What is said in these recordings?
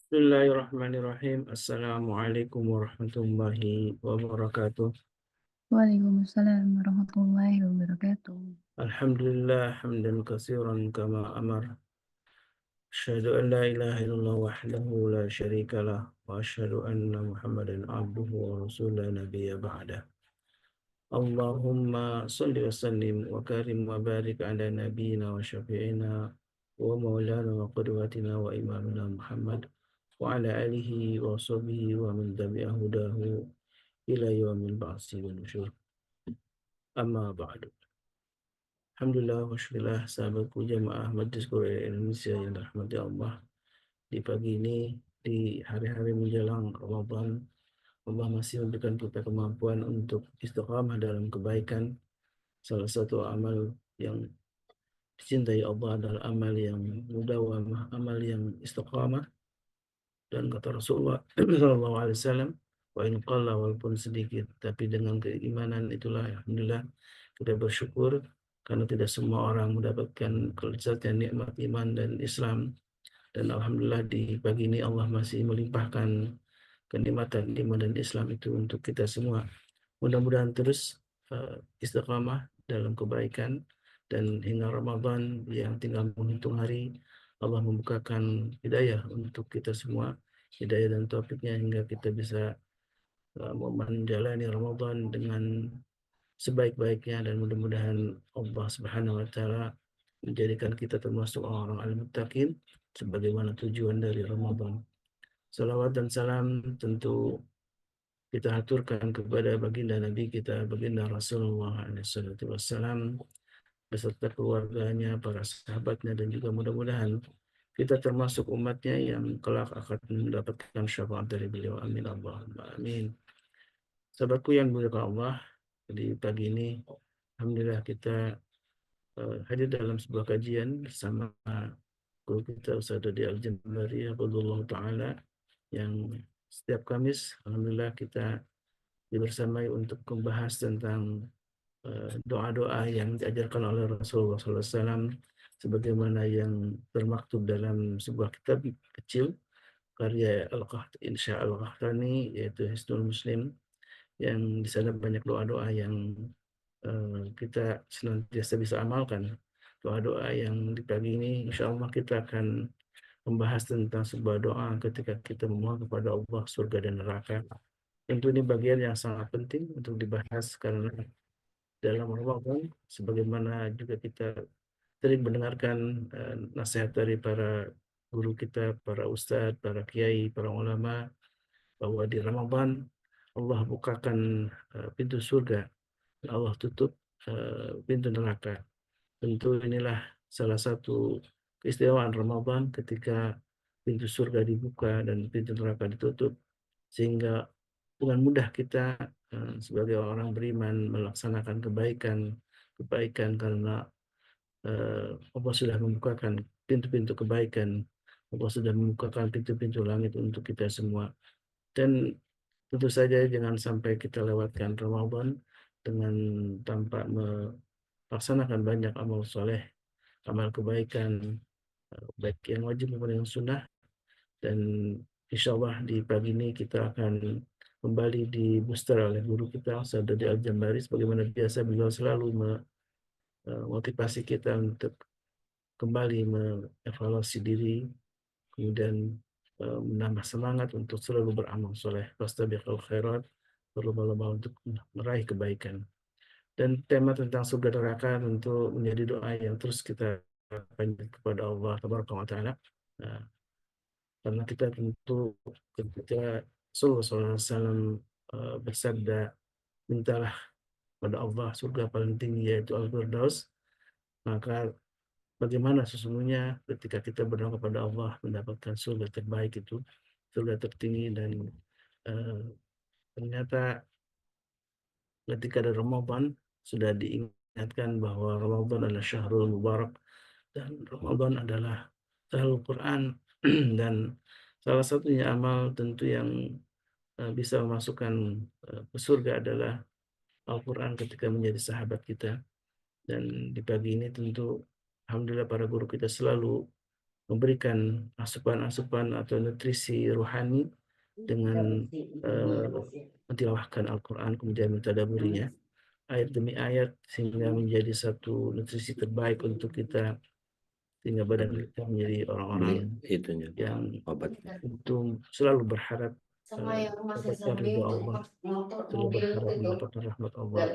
Bismillahirrahmanirrahim. Assalamualaikum warahmatullahi wabarakatuh. Waalaikumsalam warahmatullahi wabarakatuh. Alhamdulillah hamdan katsiran kama amar. Asyhadu an la ilaha illallah wahdahu la syarika lah wa asyhadu anna Muhammadan abduhu wa rasuluhu nabiyya ba'da. Allahumma shalli wa sallim wa karim wa barik ala nabiyyina wa syafi'ina wa maulana wa qudwatina wa imamina Muhammad wa ala alihi wa sahbihi wa man tabi'a hudahu ila yaumil ba'tsi wa nusyur. Amma ba'du. Alhamdulillah wa syukurillah sahabatku jamaah Majelis Quran Indonesia yang dirahmati Allah. Di pagi ini, di hari-hari menjelang Ramadan, Allah masih memberikan kita kemampuan untuk istiqamah dalam kebaikan. Salah satu amal yang dicintai Allah adalah amal yang mudawamah, amal yang istiqamah. Dan kata Rasulullah Sallallahu Alaihi Wasallam, wa in qalla, walaupun sedikit, tapi dengan keimanan itulah alhamdulillah kita bersyukur karena tidak semua orang mendapatkan kelezatan nikmat iman dan Islam. Dan alhamdulillah di pagi ini Allah masih melimpahkan kenikmatan iman dan Islam itu untuk kita semua. Mudah-mudahan terus istiqamah dalam kebaikan, dan hingga Ramadan yang tinggal menghitung hari, Allah membukakan hidayah untuk kita semua, hidayah dan taufiknya hingga kita bisa menjalani Ramadan dengan sebaik-baiknya, dan mudah-mudahan Allah Subhanahu wa taala menjadikan kita termasuk orang-orang al-muttaqin sebagaimana tujuan dari Ramadan. Salawat dan salam tentu kita aturkan kepada baginda Nabi kita, baginda Rasulullah SAW, beserta keluarganya, para sahabatnya, dan juga mudah-mudahan kita termasuk umatnya yang kelak akan mendapatkan syafaat dari beliau. Amin Allahumma amin. Sahabatku yang dimuliakan Allah, di pagi ini alhamdulillah kita hadir dalam sebuah kajian bersama guru kita Ustaz Dodi Al-Jambari Abdullah Ta'ala, yang setiap Kamis alhamdulillah kita dibersamai untuk membahas tentang doa-doa yang diajarkan oleh Rasulullah SAW, sebagaimana yang termaktub dalam sebuah kitab kecil karya Insya Al-Qahtani, yaitu Hisnul Muslim, yang di sana banyak doa-doa yang kita senantiasa bisa amalkan. Doa-doa yang di pagi ini insya Allah kita akan membahas tentang sebuah doa ketika kita memohon kepada Allah surga dan neraka. Tentu ini bagian yang sangat penting untuk dibahas karena dalam Ramadan, sebagaimana juga kita sering mendengarkan nasihat dari para guru kita, para ustadz, para kiai, para ulama, bahwa di Ramadan Allah bukakan pintu surga, dan Allah tutup pintu neraka. Tentu inilah salah satu keistimewaan Ramadan ketika pintu surga dibuka dan pintu neraka ditutup, sehingga dengan mudah kita sebagai orang beriman melaksanakan kebaikan karena Allah sudah membukakan pintu-pintu kebaikan, Allah sudah membukakan pintu-pintu langit untuk kita semua. Dan tentu saja jangan sampai kita lewatkan Ramadan dengan tanpa melaksanakan banyak amal soleh, amal kebaikan, baik yang wajib maupun yang sunnah. Dan insya Allah di pagi ini kita akan kembali di booster oleh guru kita, Ustaz Dodi Al-Jambari. Sebagaimana biasa, beliau selalu memotivasi kita untuk kembali mengevaluasi diri, kemudian menambah semangat untuk selalu beramal soleh, fastabiqul khairat, berlomba-lomba untuk meraih kebaikan. Dan tema tentang surga neraka tentu menjadi doa yang terus kita panjatkan kepada Allah Tabaraka wa Ta'ala. Nah, karena kita tentu ketika Rasulullah SAW bersabda, mintalah pada Allah surga paling tinggi yaitu Al-Firdaus, maka bagaimana sesungguhnya ketika kita berdoa kepada Allah mendapatkan surga terbaik itu, surga tertinggi. Dan eh, ternyata ketika ada Ramadan sudah diingatkan bahwa Ramadan adalah syahrul mubarak, dan Ramadan adalah syahrul Quran. Dan salah satunya amal tentu yang bisa memasukkan ke surga adalah Al-Quran ketika menjadi sahabat kita. Dan di pagi ini tentu alhamdulillah para guru kita selalu memberikan asupan-asupan atau nutrisi rohani dengan mentilawahkan Al-Quran, kemudian mentadaburinya ayat demi ayat, sehingga menjadi satu nutrisi terbaik untuk kita, sehingga badan kita menjadi Ini orang-orang itunya yang obatnya. untuk selalu berharap mendapatkan ridho Allah, selalu berharap mendapatkan rahmat Allah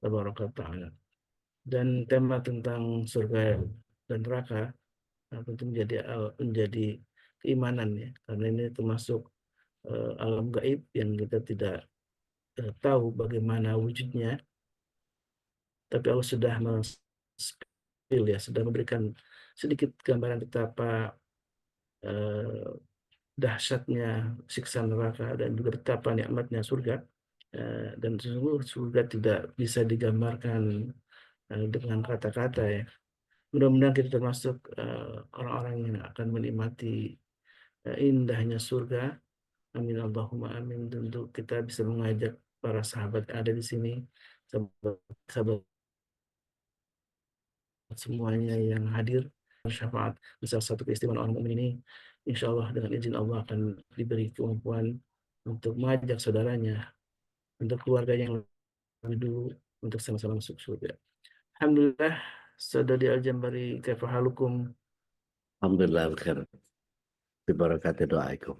Tabaraka wa Ta'ala. Dan tema tentang surga dan neraka tentu menjadi keimanan ya, karena ini termasuk alam gaib yang kita tidak tahu bagaimana wujudnya, tapi Allah sudah sudah memberikan sedikit gambaran betapa dahsyatnya siksa neraka dan juga betapa nikmatnya surga. Dan sesungguhnya surga tidak bisa digambarkan dengan kata-kata ya. Mudah-mudahan kita termasuk orang-orang yang akan menikmati indahnya surga. Amin Allahumma amin. Tentu kita bisa mengajak para sahabat yang ada di sini, sahabat semuanya yang hadir syafaat besar satu keistimewaan orang mukmin ini, insya Allah dengan izin Allah akan diberi kemampuan untuk mengajak saudaranya, untuk keluarganya yang lebih dulu, untuk sama-sama masuk surga. Alhamdulillah, Saudari Al-Jambari, kaifa halukum? Alhamdulillah khair. Bibarakati doaikum.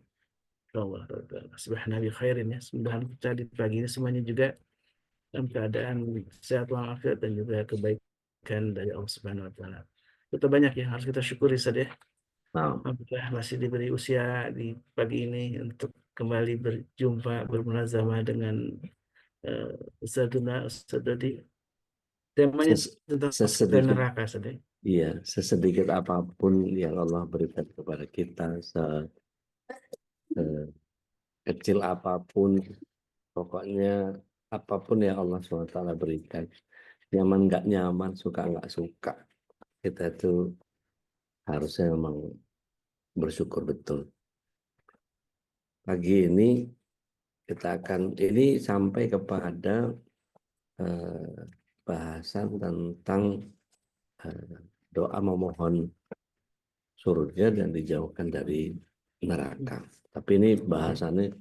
Allah subhanahu bi khairin ya. Semoga kita di pagi ini semuanya juga dalam keadaan sehat walafiat dan juga kebaikan dari Allah Subhanahu wa taala. Kita banyak yang harus kita syukuri saja. Nah, Alhamdulillah masih diberi usia di pagi ini untuk kembali berjumpa bermunazamah dengan Ustaz Dodi. Temanya tentang surga sesedikit, neraka saja. iya, sesedikit apapun yang Allah berikan kepada kita, kecil apapun, pokoknya apapun yang Allah SWT berikan, nyaman nggak nyaman, suka nggak suka, kita itu harusnya memang bersyukur betul. Pagi ini kita akan ini sampai kepada bahasan tentang doa memohon surga dan dijauhkan dari neraka. Tapi ini bahasannya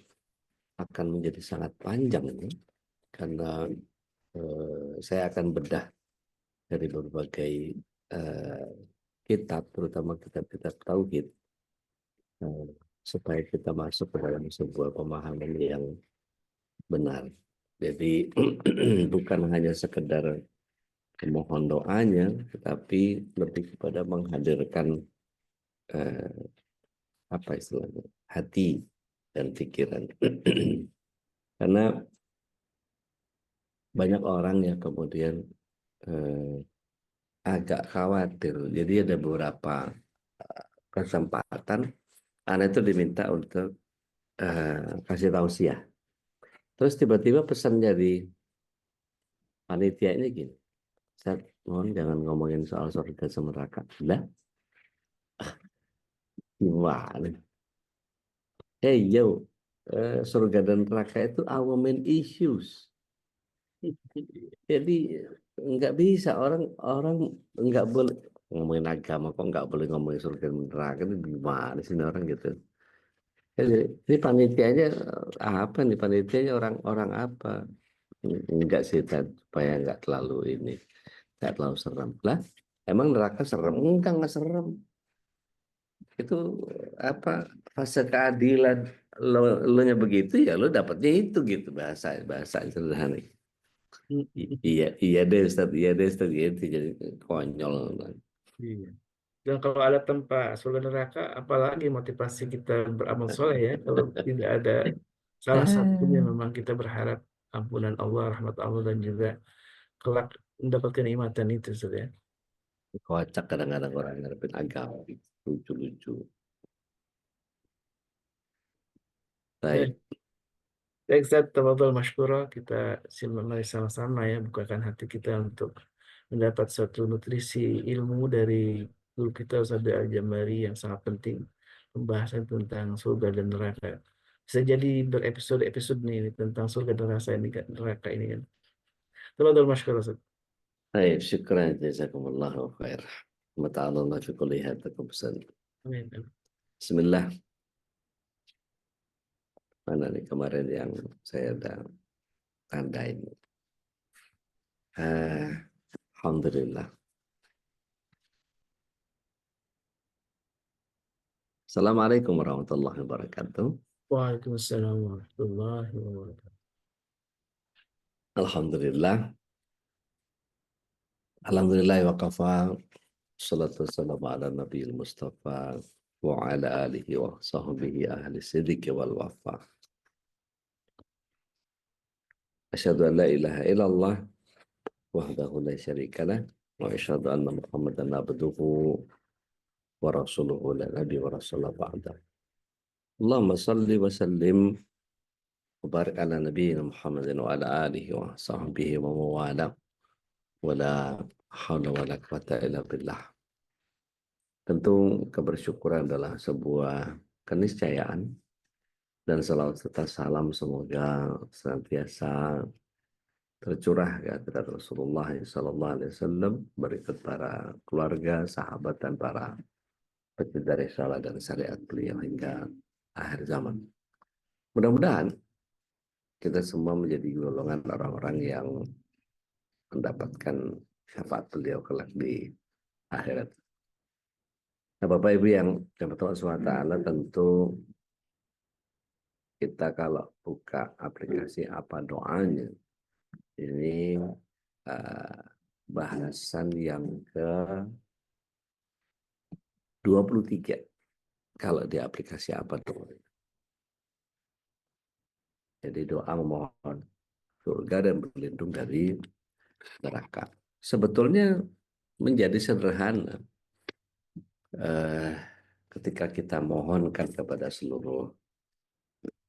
akan menjadi sangat panjang ini, karena saya akan bedah dari berbagai kitab, terutama kitab-kitab tauhid, supaya kita masuk ke dalam sebuah pemahaman yang benar. Jadi bukan hanya sekedar memohon doanya, tetapi lebih kepada menghadirkan apa istilahnya, hati dan pikiran. Karena banyak orang yang kemudian agak khawatir. Jadi ada beberapa kesempatan anak itu diminta untuk kasih tausiah. Terus tiba-tiba pesan dari panitia ini gini, saya mohon jangan ngomongin soal surga sama neraka. Lah, gimana? Yo, surga dan neraka itu our main issues. Jadi nggak bisa orang nggak boleh ngomongin agama, kok nggak boleh ngomongin surga dan neraka, itu gimana sih orang gitu. Ini panitianya apa nih, panitianya orang-orang apa? Enggak sih, supaya nggak terlalu ini, nggak terlalu serem lah. Emang neraka serem? Enggak serem. Itu apa, fase keadilan, lo nya begitu ya lo dapatnya itu gitu, bahasa bahasa sederhana. Iya iya deh Ustaz gitu, jadi konyol. Iya. Dan kalau ada tempat surga neraka, apalagi motivasi kita beramal soleh ya. Kalau tidak ada salah satunya, memang kita berharap ampunan Allah, rahmat Allah, dan juga kelak mendapatkan kenikmatan itu sudah. Kocak kadang-kadang orang ngarepin agama lucu-lucu. Baik, Baik, baik Ustaz, tafadhol masykurah. Kita mari sama-sama ya bukakan hati kita untuk mendapat suatu nutrisi ilmu dari guru kita Ustaz Al-Jambari yang sangat penting, pembahasan tentang surga dan neraka. Bisa jadi berepisode-episode nih tentang surga dan neraka ini kan. Tafadhol masykurah Ustaz. baik, syukran jazakumullahu khair. Mata'alullah fi kulli hadakum. Amin. Bismillah. Mana nih kemarin yang saya udah tandain. Alhamdulillah. Assalamualaikum warahmatullahi wabarakatuh. Waalaikumsalam warahmatullahi wabarakatuh. Alhamdulillah. Alhamdulillah wa kafa. Salatu wassalamu ala nabiyil mustafa wa ala alihi wa sahbihi ahli siddiqi wal wafa. Asyhadu an la ilaha illallah wahdahu la syarika lah wa asyhadu anna Muhammadan abduhu wa rasuluhu la nabi wa rasulullah ba'da. Allahumma salli wa sallim wa barik ala nabiyyina Muhammadin wa ala alihi wa sahbihi wa mawala wa la hawla wa la quwata illa billah. Tentu kebersyukuran adalah sebuah keniscayaan dan salawat serta salam semoga senantiasa tercurah ya kepada Rasulullah SAW berikut para keluarga, sahabat dan para pecinta risalah dan syariat beliau hingga akhir zaman. Mudah-mudahan kita semua menjadi golongan orang-orang yang mendapatkan syafaat beliau kelak di akhirat. Nah, Bapak Ibu yang dirahmati Allah SWT, tentu kita kalau buka aplikasi apa doanya, ini bahasan yang ke-23 kalau di aplikasi apa doanya. Jadi doa memohon surga dan berlindung dari neraka. Sebetulnya menjadi sederhana ketika kita mohonkan kepada seluruh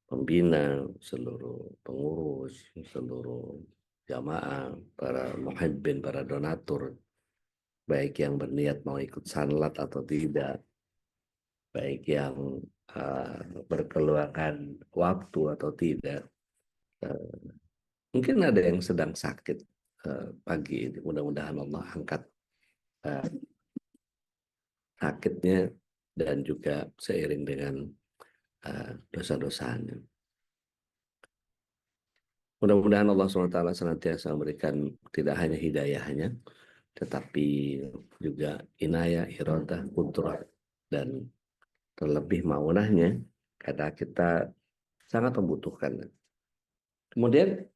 pembina, seluruh pengurus, seluruh jamaah, para muhibbin, para donatur, baik yang berniat mau ikut sanlat atau tidak, baik yang berkeluarkan waktu atau tidak. Mungkin ada yang sedang sakit pagi ini, mudah-mudahan Allah angkat sakitnya dan juga seiring dengan dosa-dosanya. Mudah-mudahan Allah SWT senantiasa memberikan tidak hanya hidayahnya, tetapi juga inayah, iradah, qudrah, dan terlebih maunahnya, karena kita sangat membutuhkan. Kemudian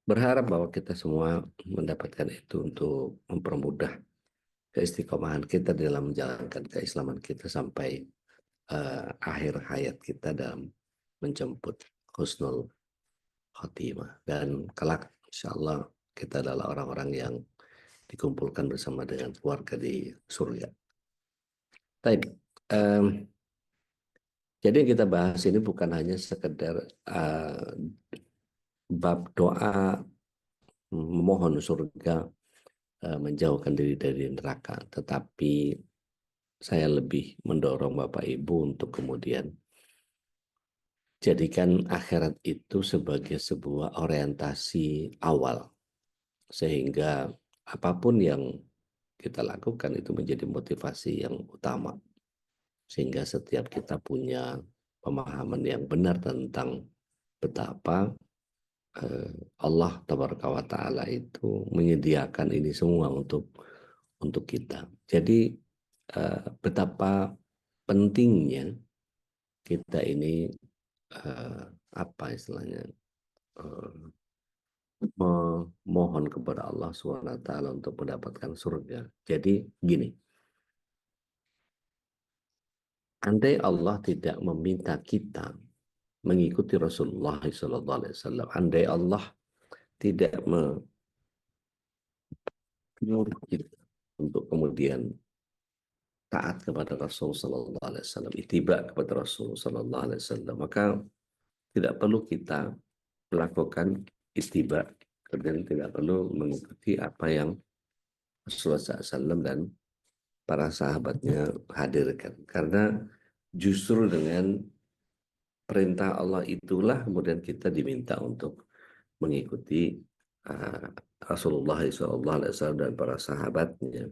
berharap bahwa kita semua mendapatkan itu untuk mempermudah keistiqomahan kita dalam menjalankan keislaman kita sampai akhir hayat kita dalam menjemput husnul khotimah. Dan kelak insyaallah kita adalah orang-orang yang dikumpulkan bersama dengan keluarga di surga. Baik, jadi yang kita bahas ini bukan hanya sekedar bab doa memohon surga, menjauhkan diri dari neraka, tetapi saya lebih mendorong Bapak Ibu untuk kemudian jadikan akhirat itu sebagai sebuah orientasi awal, sehingga apapun yang kita lakukan itu menjadi motivasi yang utama, sehingga setiap kita punya pemahaman yang benar tentang betapa Allah Tabaraka wa Ta'ala itu menyediakan ini semua untuk kita. Jadi betapa pentingnya kita ini apa istilahnya memohon kepada Allah SWT untuk mendapatkan surga. Jadi gini, andai Allah tidak meminta kita mengikuti Rasulullah SAW, andai Allah tidak menyuruh kita untuk kemudian taat kepada Rasul Sallallahu Alaihi Wasallam, ittiba kepada Rasul Sallallahu Alaihi Wasallam, maka tidak perlu kita melakukan ittiba dan tidak perlu mengikuti apa yang Rasulullah SAW dan para sahabatnya hadirkan, karena justru dengan perintah Allah itulah kemudian kita diminta untuk mengikuti Rasulullah SAW dan para sahabatnya.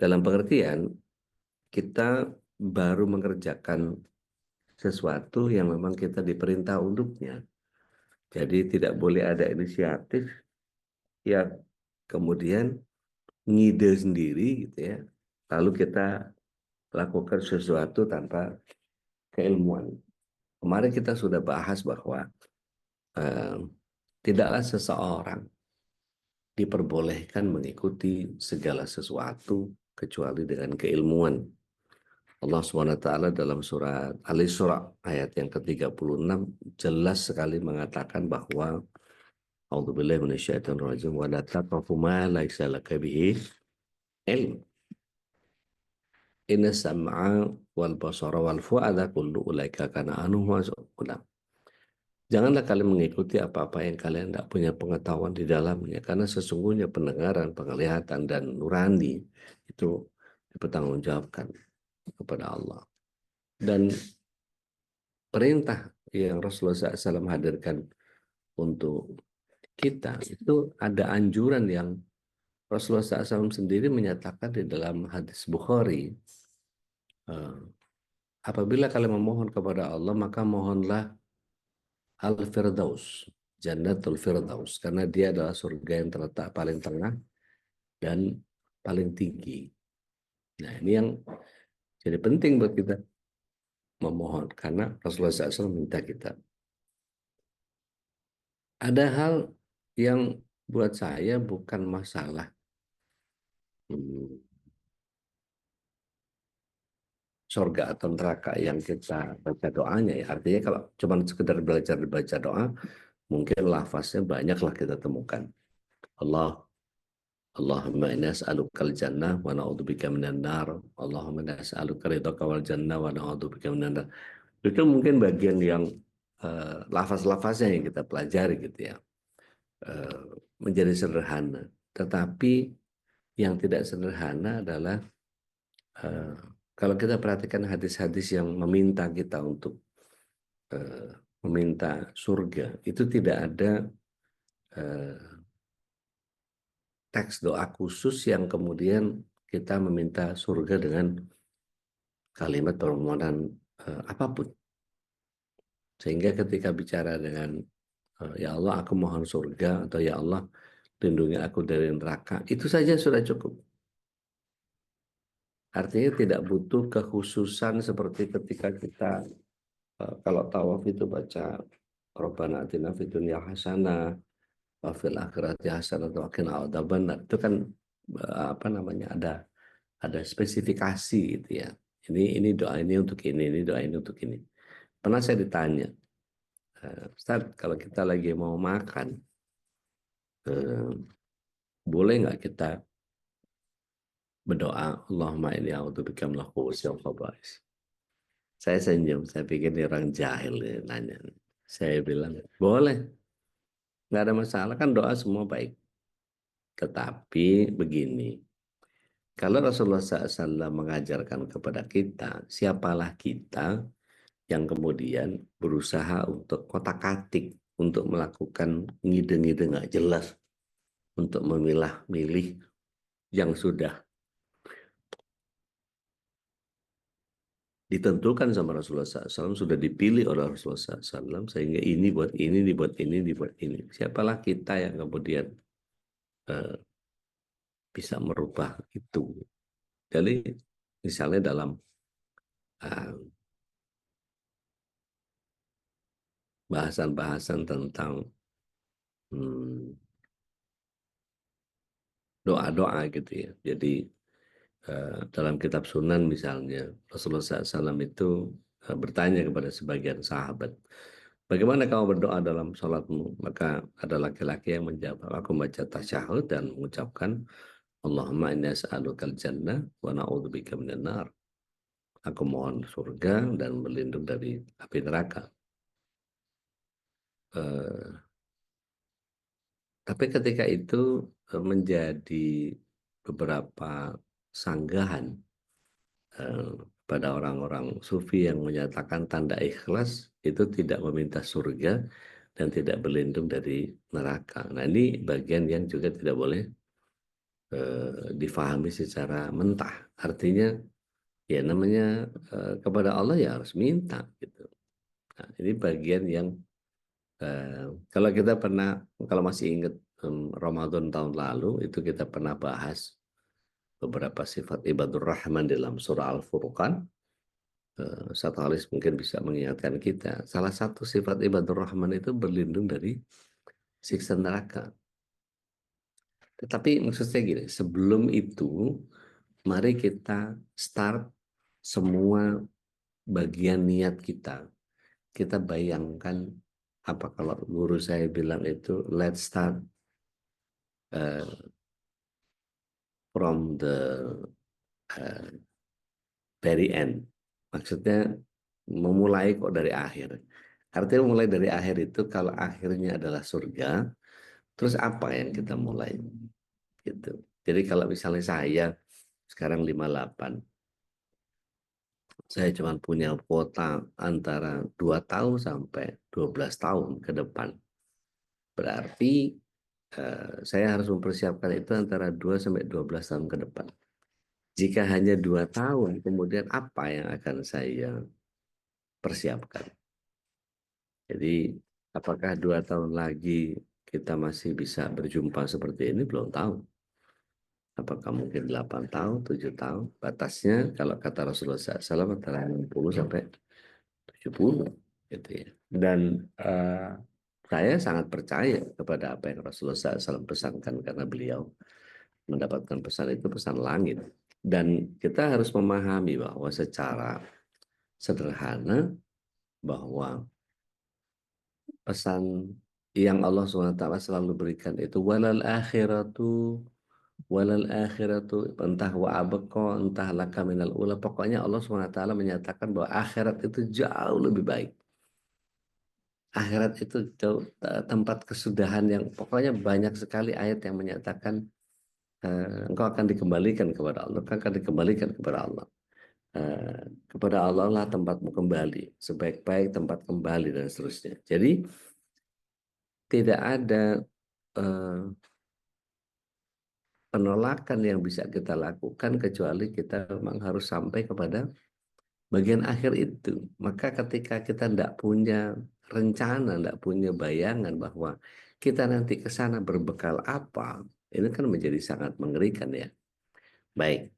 Dalam pengertian kita baru mengerjakan sesuatu yang memang kita diperintah untuknya. Jadi tidak boleh ada inisiatif yang kemudian ngide sendiri gitu ya. Lalu kita lakukan sesuatu tanpa keilmuan. Kemarin kita sudah bahas bahwa tidaklah seseorang diperbolehkan mengikuti segala sesuatu kecuali dengan keilmuan. Allah SWT dalam surat Al-Isra ayat yang ke-36 jelas sekali mengatakan bahwa A'udzubillahi minasyaitonir rajim wa la taqfu ma laysa laka bihi ilm. Inna sam'a wal basara wal fu'ada kullu ulaika kana anhu mas'ula. Janganlah kalian mengikuti apa-apa yang kalian tidak punya pengetahuan di dalamnya, karena sesungguhnya pendengaran, penglihatan, dan nurani itu dipertanggungjawabkan kepada Allah. Dan perintah yang Rasulullah SAW hadirkan untuk kita itu ada anjuran yang Rasulullah SAW sendiri menyatakan di dalam hadis Bukhari, apabila kalian memohon kepada Allah maka mohonlah Al-Firdaus, Jannatul Firdaus, karena dia adalah surga yang terletak paling tengah dan paling tinggi. Nah, ini yang jadi penting buat kita memohon, karena Rasulullah SAW minta kita. Ada hal yang buat saya bukan masalah surga atau neraka yang kita baca doanya ya. Artinya kalau cuma sekedar belajar baca doa, mungkin lafaznya banyaklah kita temukan. Allahumma inna as'alukal jannah wa na'udzubika minan nar. Allahumma inna as'aluka ridhaka wal jannah wa na'udzubika minan nar. Itu mungkin bagian yang lafaz-lafaznya yang kita pelajari gitu ya. Menjadi sederhana. Tetapi yang tidak sederhana adalah kalau kita perhatikan hadis-hadis yang meminta kita untuk meminta surga, itu tidak ada teks doa khusus yang kemudian kita meminta surga dengan kalimat permohonan apapun. Sehingga ketika bicara dengan ya Allah aku mohon surga, atau ya Allah lindungi aku dari neraka, itu saja sudah cukup. Artinya tidak butuh kekhususan seperti ketika kita kalau tawaf itu baca Rabbana atina fid dunya hasanah wa fil akhirati hasanah wa qina adzabannar. Itu kan apa namanya, ada spesifikasi gitu ya. Ini doa ini untuk ini doa ini untuk ini. Pernah saya ditanya, Ustaz, kalau kita lagi mau makan, boleh nggak kita berdoa Allahumma inni a'udzubika minal khubuthi wal khaba'is? Saya senyum, saya pikir ini orang jahil ya, nanya. Saya bilang, boleh, nggak ada masalah, kan doa semua baik. Tetapi begini, kalau Rasulullah SAW mengajarkan kepada kita, siapalah kita yang kemudian berusaha untuk kotak-katik, untuk melakukan ngide-ngide nggak jelas, untuk memilah-milih yang sudah ditentukan sama Rasulullah SAW, sudah dipilih oleh Rasulullah SAW, sehingga ini buat ini, dibuat ini, dibuat ini. Siapalah kita yang kemudian bisa merubah itu. Jadi misalnya dalam bahasan-bahasan tentang doa-doa gitu ya. Jadi dalam kitab Sunan misalnya, Rasulullah SAW itu bertanya kepada sebagian sahabat, bagaimana kamu berdoa dalam sholatmu? Maka ada laki-laki yang menjawab, aku membaca tasyahud dan mengucapkan, Allahumma inni as'alukal jannah wa na'udzubika minan nar. Aku mohon surga dan berlindung dari api neraka. Tapi ketika itu menjadi beberapa sanggahan pada orang-orang sufi yang menyatakan tanda ikhlas itu tidak meminta surga dan tidak berlindung dari neraka. Nah, ini bagian yang juga tidak boleh difahami secara mentah. Artinya ya namanya kepada Allah ya harus minta gitu. Nah, ini bagian yang kalau kita pernah, kalau masih ingat Ramadan tahun lalu itu kita pernah bahas beberapa sifat ibadur rahman dalam surah Al-Furqan. Satu halis mungkin bisa mengingatkan kita. Salah satu sifat ibadur rahman itu berlindung dari siksa neraka. Tetapi maksud saya gini, sebelum itu mari kita start semua bagian niat kita. Kita bayangkan apa kalau guru saya bilang itu let's start from the uh, very end. Maksudnya memulai kok dari akhir. Artinya mulai dari akhir itu kalau akhirnya adalah surga, terus apa yang kita mulai? Gitu. Jadi kalau misalnya saya sekarang 58, saya cuma punya kuota antara 2 tahun sampai 12 tahun ke depan. Berarti saya harus mempersiapkan itu antara 2 sampai 12 tahun ke depan. Jika hanya 2 tahun, kemudian apa yang akan saya persiapkan? Jadi apakah 2 tahun lagi kita masih bisa berjumpa seperti ini? Belum tahu. Apakah mungkin 8 tahun, 7 tahun? Batasnya kalau kata Rasulullah SAW antara 60 sampai 70 gitu ya. Dan saya sangat percaya kepada apa yang Rasulullah SAW pesankan karena beliau mendapatkan pesan itu pesan langit. Dan kita harus memahami bahwa secara sederhana bahwa pesan yang Allah SWT selalu berikan itu walal akhiratu entah wa abqa entah laka minal ula, pokoknya Allah SWT menyatakan bahwa akhirat itu jauh lebih baik. Akhirat itu tempat kesudahan yang pokoknya banyak sekali ayat yang menyatakan engkau akan dikembalikan kepada Allah, engkau akan dikembalikan kepada Allah. Kepada Allah lah tempatmu kembali, sebaik-baik tempat kembali dan seterusnya. Jadi tidak ada penolakan yang bisa kita lakukan kecuali kita memang harus sampai kepada bagian akhir itu. Maka ketika kita tidak punya rencana, tidak punya bayangan bahwa kita nanti ke sana berbekal apa, ini kan menjadi sangat mengerikan ya. Baik,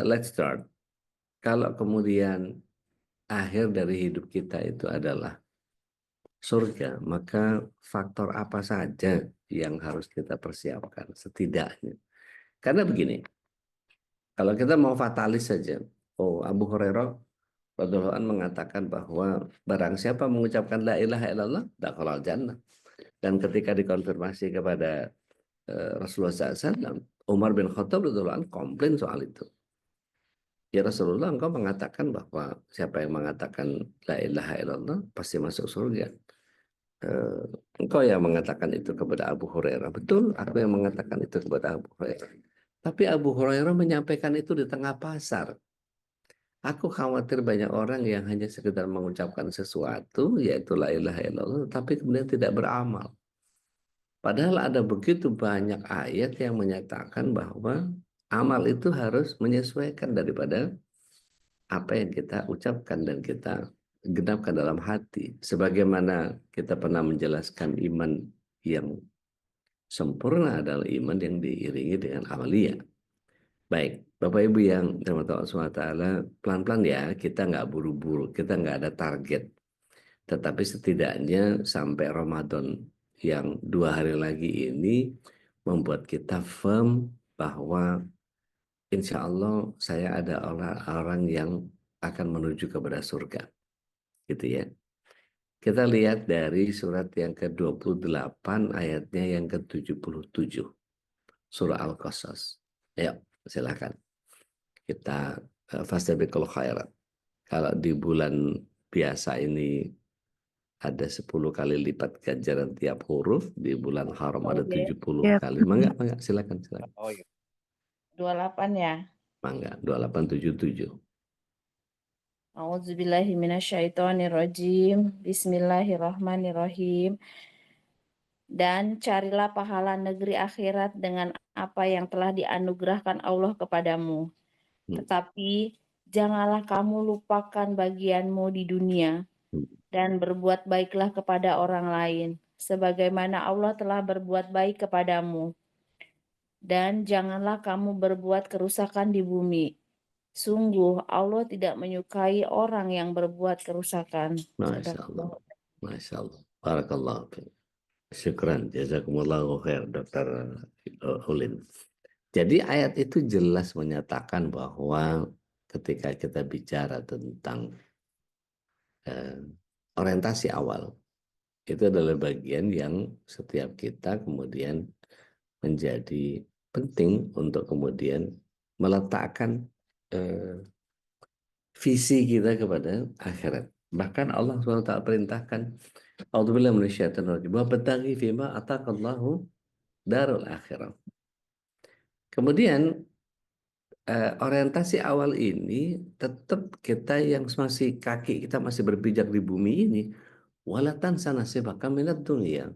let's start. Kalau kemudian akhir dari hidup kita itu adalah surga, maka faktor apa saja yang harus kita persiapkan setidaknya. Karena begini, kalau kita mau fatalis saja, Abu Hurairah radhiyallahu anhu mengatakan bahwa barang siapa mengucapkan la ilaha illallah dakhalal jannah. Dan ketika dikonfirmasi kepada Rasulullah SAW, Umar bin Khattab radhiyallahu anhu komplain soal itu. Ya Rasulullah, engkau mengatakan bahwa siapa yang mengatakan la ilaha illallah pasti masuk surga. Engkau yang mengatakan itu kepada Abu Hurairah. Betul, aku yang mengatakan itu kepada Abu Hurairah. Tapi Abu Hurairah menyampaikan itu di tengah pasar. Aku khawatir banyak orang yang hanya sekedar mengucapkan sesuatu, yaitu la ilaha illallah, tapi kemudian tidak beramal. Padahal ada begitu banyak ayat yang menyatakan bahwa amal itu harus menyesuaikan daripada apa yang kita ucapkan dan kita genapkan dalam hati. Sebagaimana kita pernah menjelaskan iman yang sempurna adalah iman yang diiringi dengan amalia. Baik, Bapak Ibu yang dirahmati Allah SWT, pelan-pelan ya, kita nggak buru-buru, kita nggak ada target. Tetapi setidaknya sampai Ramadan yang 2 hari lagi ini membuat kita firm bahwa insya Allah saya ada orang yang akan menuju kepada surga. Gitu ya. Kita lihat dari surat yang ke-28 ayatnya yang ke-77. Surah Al-Qasas. Ayo, silakan. Kita fastabiqul khairat. Kalau di bulan biasa ini ada 10 kali lipat ganjaran tiap huruf, di bulan haram ada 70 Ya, kali. Mangga, silakan. Oh iya. 28 ya. Mangga, 2877. A'udzubillahi minasyaitonirrajim. Bismillahirrahmanirrahim. dan carilah pahala negeri akhirat dengan apa yang telah dianugerahkan Allah kepadamu. Tetapi janganlah kamu lupakan bagianmu di dunia dan berbuat baiklah kepada orang lain, sebagaimana Allah telah berbuat baik kepadamu. Dan janganlah kamu berbuat kerusakan di bumi. Sungguh Allah tidak menyukai orang yang berbuat kerusakan. Masya Allah. Masya Allah. Barakallahu fiik. Syukran. Jazakumullahu khair, Dr. Ulin. Jadi ayat itu jelas menyatakan bahwa ketika kita bicara tentang orientasi awal, itu adalah bagian yang setiap kita kemudian menjadi penting untuk kemudian meletakkan visi kita kepada akhirat. Bahkan Allah SWT perintahkan, A'udzubillahi minasyaitonir rajim, wa bataghi fima ataqallahu darul akhirah. Kemudian orientasi awal ini tetap kita yang masih kaki kita masih berpijak di bumi ini, walatan sanasibaka minad dunya,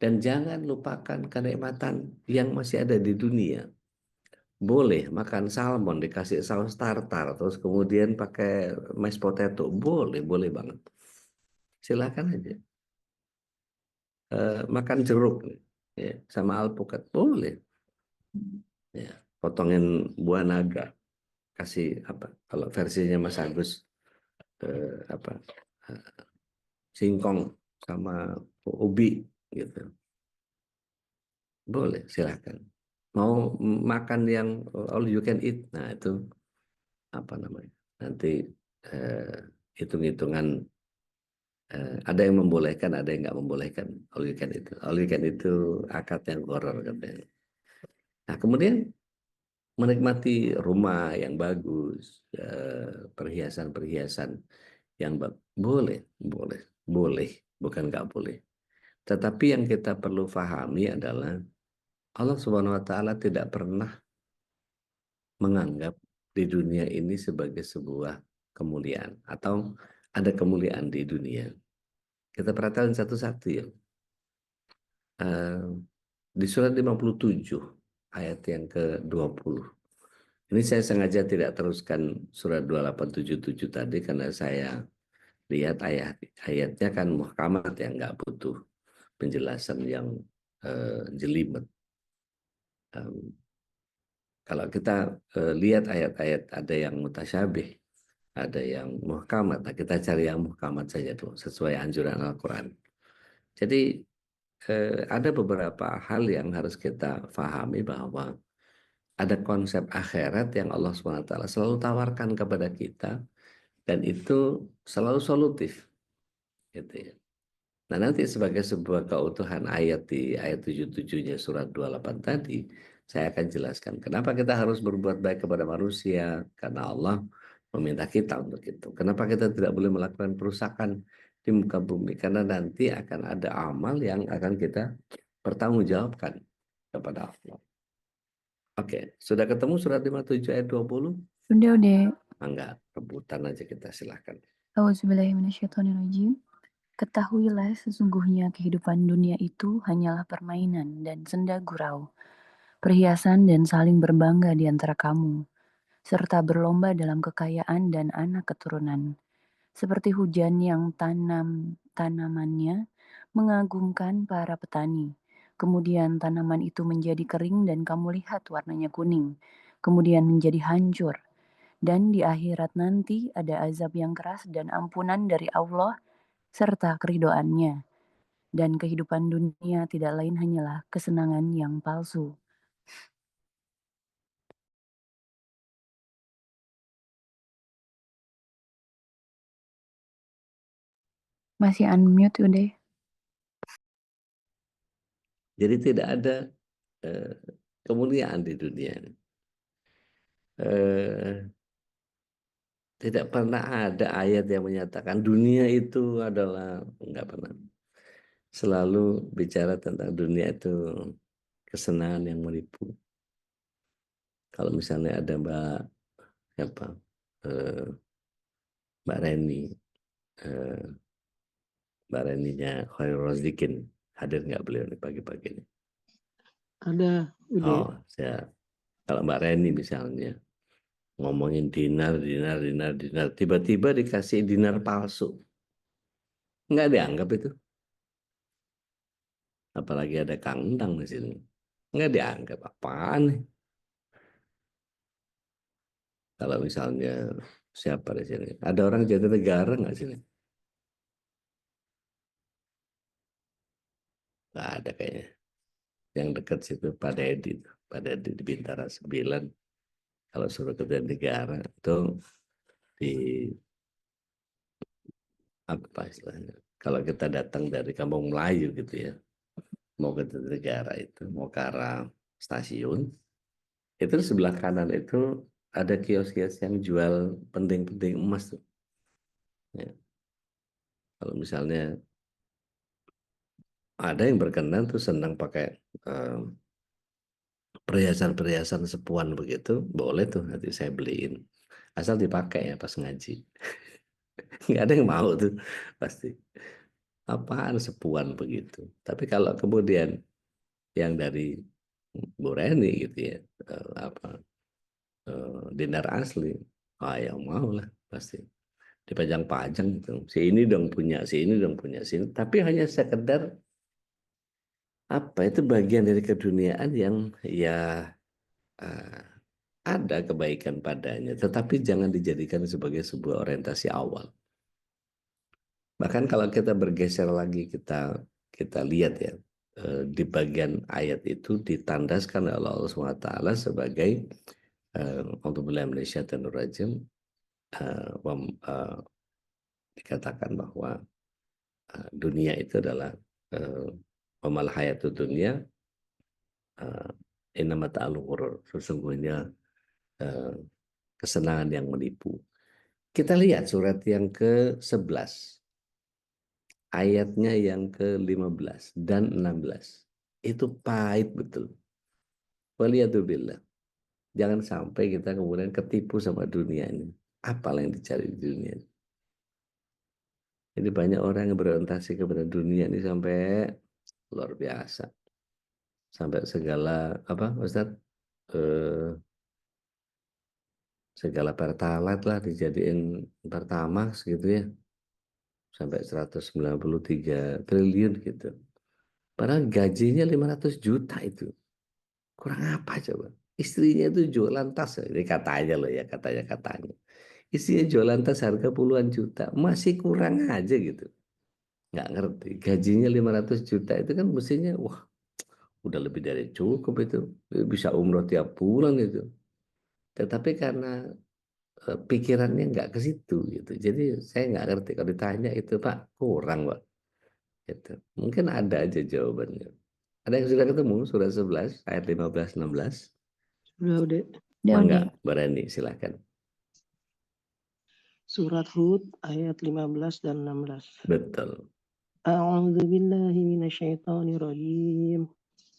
dan jangan lupakan kenikmatan yang masih ada di dunia. Boleh makan salmon dikasih saus tartar terus kemudian pakai mashed potato, boleh banget, silakan aja. Makan jeruk ya, sama alpukat boleh ya, potongin buah naga, kasih apa kalau versinya Mas Agus apa singkong sama ubi gitu, boleh silakan. Mau makan yang all you can eat, nah itu apa namanya, nanti hitung-hitungan, ada yang membolehkan, ada yang nggak membolehkan all you can eat. All you can itu akad yang horor katanya. Nah kemudian menikmati rumah yang bagus, perhiasan-perhiasan yang boleh, bukan nggak boleh. Tetapi yang kita perlu pahami adalah Allah Subhanahu Wa Taala tidak pernah menganggap di dunia ini sebagai sebuah kemuliaan atau ada kemuliaan di dunia. Kita perhatikan satu-satu ya. Di surat 57 ayat yang ke-20. Ini saya sengaja tidak teruskan surat 2877 tadi karena saya lihat ayatnya kan muhkamat yang nggak butuh penjelasan yang jelimet. Kalau kita lihat ayat-ayat ada yang mutasyabih, ada yang muhkamat, nah kita cari yang muhkamat saja tuh sesuai anjuran Al-Quran. Jadi ada beberapa hal yang harus kita pahami bahwa ada konsep akhirat yang Allah SWT selalu tawarkan kepada kita dan itu selalu solutif gitu ya. Nah nanti sebagai sebuah keutuhan ayat di ayat 77-nya surat 28 tadi, saya akan jelaskan kenapa kita harus berbuat baik kepada manusia, karena Allah meminta kita untuk itu. Kenapa kita tidak boleh melakukan perusakan di muka bumi, karena nanti akan ada amal yang akan kita pertanggungjawabkan kepada Allah. Oke, sudah ketemu surat 57 ayat 20? Udah. Enggak, rebutan aja kita silahkan. Auzubillahiminasyaitonirrajim. Ketahuilah sesungguhnya kehidupan dunia itu hanyalah permainan dan senda gurau, perhiasan dan saling berbangga di antara kamu, serta berlomba dalam kekayaan dan anak keturunan. Seperti hujan yang tanamannya mengagumkan para petani. Kemudian tanaman itu menjadi kering dan kamu lihat warnanya kuning. Kemudian menjadi hancur. Dan di akhirat nanti ada azab yang keras dan ampunan dari Allah serta keridoannya. Dan kehidupan dunia tidak lain hanyalah kesenangan yang palsu. Masih unmute udah. Jadi tidak ada kemuliaan di dunia. Tidak pernah ada ayat yang menyatakan dunia itu adalah, enggak pernah. Selalu bicara tentang dunia itu kesenangan yang menipu. Kalau misalnya ada Mbak Reni, Mbak Reninya Khairul Razdikin Hadir nggak beliau nih pagi-pagi ini? Ada, Ude. Oh, kalau Mbak Reni misalnya ngomongin dinar, tiba-tiba dikasih dinar palsu, nggak dianggap itu. Apalagi ada Kang Endang di sini, nggak dianggap apaan nih. Kalau misalnya siapa di sini? Ada orang Jatinegara nggak sini? Nggak ada kayaknya. Yang dekat situ Pak Dedi, Pak Dedi di Bintara 9. Kalau suruh ke Jatinegara itu di apa istilahnya? Kalau kita datang dari Kampung Melayu gitu ya, mau ke Jatinegara itu, mau ke arah stasiun, itu di sebelah kanan itu ada kios-kios yang jual penting-penting emas tuh. Ya. Kalau misalnya ada yang berkenan tuh senang pakai perhiasan-perhiasan sepuan begitu, boleh tuh nanti saya beliin. Asal dipakai ya pas ngaji. Nggak ada yang mau tuh pasti. Apaan sepuan begitu. Tapi kalau kemudian yang dari Bu Reni gitu ya, dinar asli, yang mau lah pasti. Dipajang-pajang gitu. Si ini dong punya, si ini dong punya, sini. Tapi hanya sekedar apa itu bagian dari keduniaan yang ya eh, ada kebaikan padanya, tetapi jangan dijadikan sebagai sebuah orientasi awal. Bahkan kalau kita bergeser lagi, kita lihat ya, di bagian ayat itu ditandaskan oleh Allah SWT sebagai A'udzubillahi minasyaitonir rajim, dikatakan bahwa dunia itu adalah wamal hayatud dunia innamat ta'alul ghurur, sesungguhnya kesenangan yang menipu. Kita lihat surat yang ke-11, ayatnya yang ke-15 dan 16. Itu pahit betul. Waliyadzubillah. Jangan sampai kita kemudian ketipu sama dunia ini. Apalah yang dicari di dunia ini. Jadi banyak orang yang berorientasi kepada dunia ini sampai luar biasa. Sampai segala, apa Ustaz? Segala pertalite lah dijadiin pertamax gitu ya. Sampai 193 triliun gitu. Padahal gajinya 500 juta itu. Kurang apa coba? Istrinya itu jualan tas. Ini katanya loh ya, katanya. Istrinya jualan tas harga puluhan juta. Masih kurang aja gitu. Nggak ngerti. Gajinya 500 juta itu kan mestinya, wah udah lebih dari cukup itu. Bisa umroh tiap bulan itu. Tetapi karena pikirannya nggak ke situ gitu. Jadi saya nggak ngerti. Kalau ditanya itu Pak, kurang Pak. Gitu. Mungkin ada aja jawabannya. Ada yang sudah ketemu surat 11 ayat 15-16? Sudah, Ude. Udah, Mangga, udah. Mbak Rani, silakan. Surat Hud ayat 15 dan 16. Betul. A'udzubillahi minasyaitonirrajim.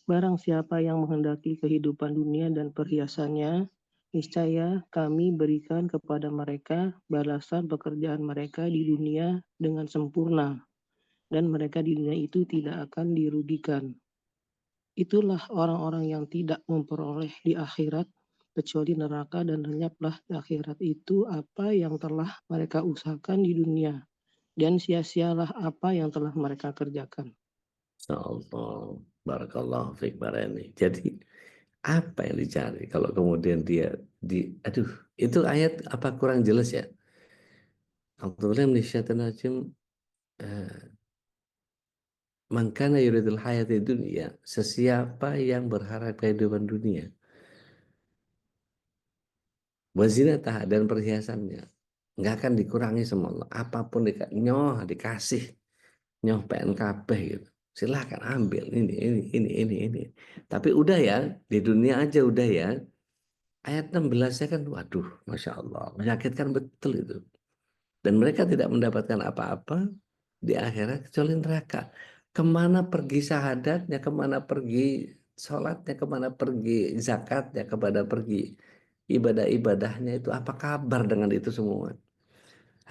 Barang siapa yang menghendaki kehidupan dunia dan perhiasannya, niscaya kami berikan kepada mereka balasan pekerjaan mereka di dunia dengan sempurna, dan mereka di dunia itu tidak akan dirugikan. Itulah orang-orang yang tidak memperoleh di akhirat kecuali neraka, dan lenyaplah di akhirat itu apa yang telah mereka usahakan di dunia, dan sia-sialah apa yang telah mereka kerjakan. Insyaallah. Barakallahu fiik Mbak Rani. Jadi apa yang dicari? Kalau kemudian dia aduh, itu ayat apa kurang jelas ya? Alhamdulillah minasyaitonirrajim. Man kana yuridul hayati dunia, sesiapa yang berharap kehidupan dunia, wazinatah dan perhiasannya, nggak akan dikurangi sama Allah. Apapun dikasih, nyoh PNKP gitu. Silahkan ambil ini. Tapi udah ya, di dunia aja udah ya. Ayat 16 ya kan, waduh, Masya Allah, menyakitkan betul itu. Dan mereka tidak mendapatkan apa-apa di akhirat kecuali neraka. Kemana pergi syahadatnya, kemana pergi sholatnya, kemana pergi zakatnya, kepada pergi ibadah-ibadahnya itu, apa kabar dengan itu semua?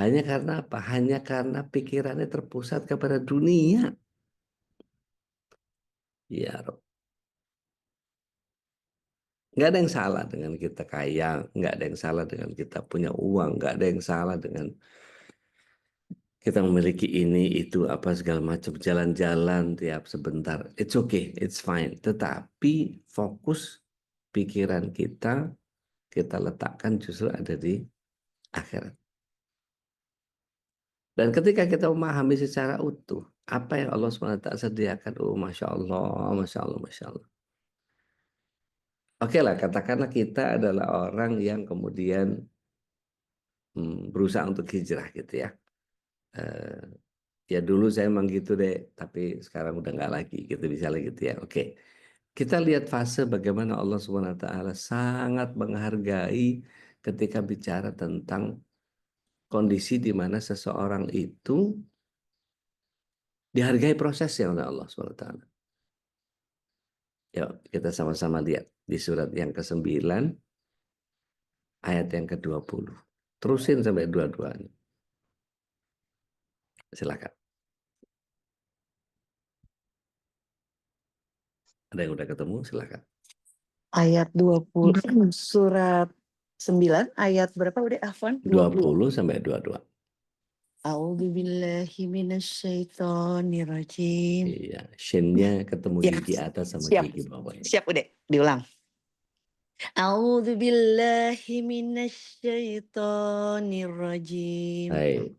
Hanya karena apa? Hanya karena pikirannya terpusat kepada dunia. Ya Rob. Nggak ada yang salah dengan kita kaya, nggak ada yang salah dengan kita punya uang, nggak ada yang salah dengan kita memiliki ini, itu, apa segala macam, jalan-jalan tiap sebentar. It's okay, it's fine. Tetapi fokus pikiran kita letakkan justru ada di akhirat. Dan ketika kita memahami secara utuh, apa yang Allah SWT sediakan, oh Masya Allah, Masya Allah, Masya Allah. Oke lah, katakanlah kita adalah orang yang kemudian berusaha untuk hijrah gitu ya. Ya dulu saya emang gitu deh, tapi sekarang udah nggak lagi gitu, misalnya gitu ya. Oke, kita lihat fase bagaimana Allah SWT sangat menghargai ketika bicara tentang kondisi di mana seseorang itu dihargai prosesnya oleh Allah SWT. Yuk kita sama-sama lihat di surat yang ke-9 ayat yang ke-20. Terusin sampai dua-duanya. Silakan. Ada yang udah ketemu, silakan. Ayat 20, surat 9, ayat berapa udah Afwan? 20 sampai 22. A'udzubillahi minasyaitonirrajim. Iya, shin-nya ketemu Ya, gigi atas sama siap. gigi bawahnya. Siap udah, diulang. A'udzubillahi minasyaitonirrajim. Baik.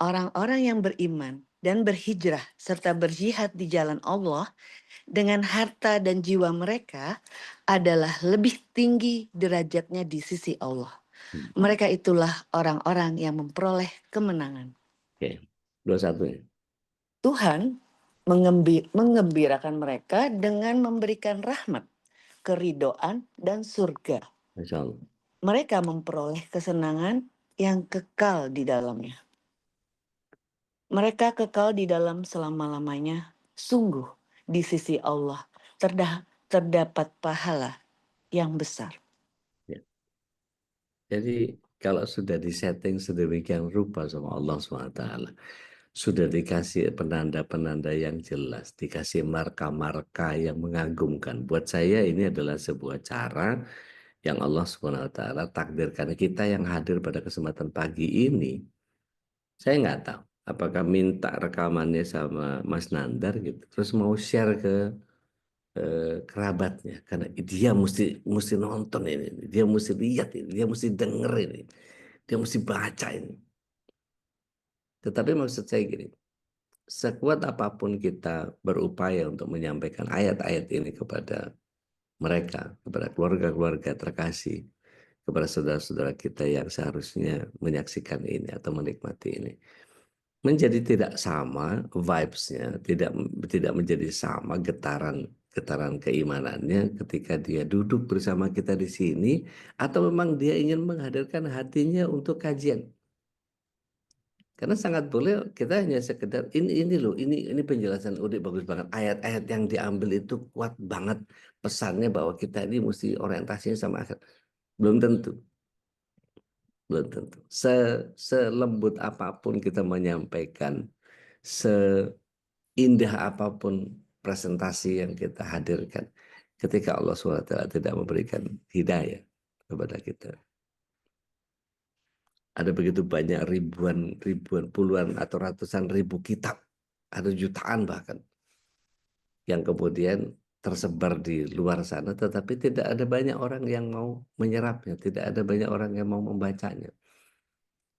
Orang-orang yang beriman dan berhijrah serta berjihad di jalan Allah dengan harta dan jiwa mereka adalah lebih tinggi derajatnya di sisi Allah. Mereka itulah orang-orang yang memperoleh kemenangan. Oke, 21 ya. Tuhan mengembirakan mereka dengan memberikan rahmat, keridoan, dan surga. Masya Allah. Mereka memperoleh kesenangan yang kekal di dalamnya. Mereka kekal di dalam selama-lamanya. Sungguh di sisi Allah terdapat pahala yang besar. Ya. Jadi kalau sudah disetting sedemikian rupa sama Allah SWT, sudah dikasih penanda-penanda yang jelas, dikasih marka-marka yang mengagumkan. Buat saya ini adalah sebuah cara yang Allah SWT takdirkan. Kita yang hadir pada kesempatan pagi ini, saya nggak tahu apakah minta rekamannya sama Mas Nandar gitu, terus mau share ke kerabatnya, karena dia mesti nonton ini, dia mesti lihat ini, dia mesti denger ini, dia mesti baca ini. Tetapi maksud saya gini, sekuat apapun kita berupaya untuk menyampaikan ayat-ayat ini kepada mereka, kepada keluarga-keluarga terkasih, kepada saudara-saudara kita yang seharusnya menyaksikan ini atau menikmati ini, menjadi tidak sama vibes-nya, tidak menjadi sama getaran keimanannya ketika dia duduk bersama kita di sini, atau memang dia ingin menghadirkan hatinya untuk kajian. Karena sangat boleh kita hanya sekedar ini loh, ini penjelasan Udik bagus banget, ayat-ayat yang diambil itu kuat banget pesannya bahwa kita ini mesti orientasinya sama akhir. Belum tentu. Belum tentu. Selembut apapun kita menyampaikan, seindah apapun presentasi yang kita hadirkan, ketika Allah SWT tidak memberikan hidayah kepada kita, ada begitu banyak ribuan, puluhan atau ratusan ribu kitab, ada jutaan bahkan, yang kemudian tersebar di luar sana, tetapi tidak ada banyak orang yang mau menyerapnya, tidak ada banyak orang yang mau membacanya.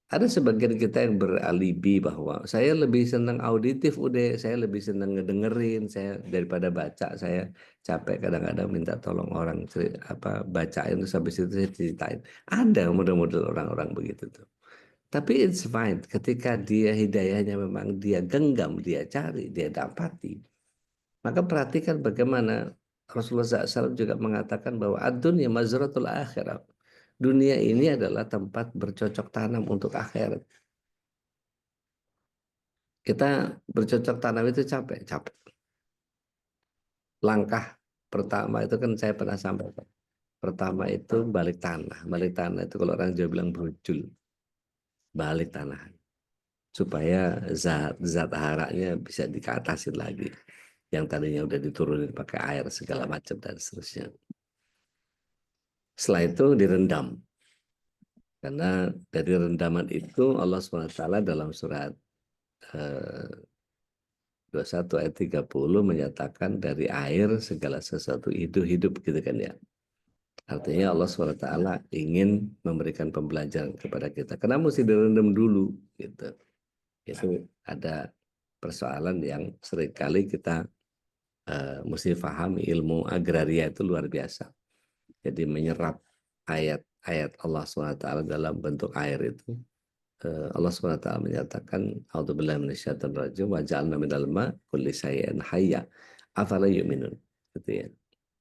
Ada sebagian kita yang beralibi bahwa saya lebih senang auditif, saya lebih senang ngedengerin, saya daripada baca, saya capek kadang-kadang minta tolong orang bacain terus habis itu saya ceritain. Ada model-model orang-orang begitu tuh. Tapi it's fine ketika dia hidayahnya memang dia genggam, dia cari, dia dapati. Maka perhatikan bagaimana Rasulullah SAW juga mengatakan bahwa ad-dunya mazratul akhirat. Dunia ini adalah tempat bercocok tanam untuk akhirat. Kita bercocok tanam itu capek. Langkah pertama itu kan saya pernah sampaikan. Pertama itu balik tanah. Balik tanah itu kalau orang Jawa bilang brujul. Balik tanah. Supaya zat haranya bisa dikatasin lagi. yang tadinya udah diturunin pakai air segala macam dan seterusnya. Setelah itu direndam. Karena dari rendaman itu Allah SWT dalam surat 21 ayat 30 menyatakan dari air segala sesuatu hidup gitu kan ya. Artinya Allah SWT ingin memberikan pembelajaran kepada kita. Karena mesti direndam dulu gitu. Itu ada persoalan yang seringkali kita mesti paham. Ilmu agraria itu luar biasa. Jadi menyerap ayat-ayat Allah SWT dalam bentuk air itu. Allah SWT menyatakan a'udzubillahi minasyaitonir rajim wa ja'alna minal ma' kulli syai'in hayya afala yu'minun gitu ya.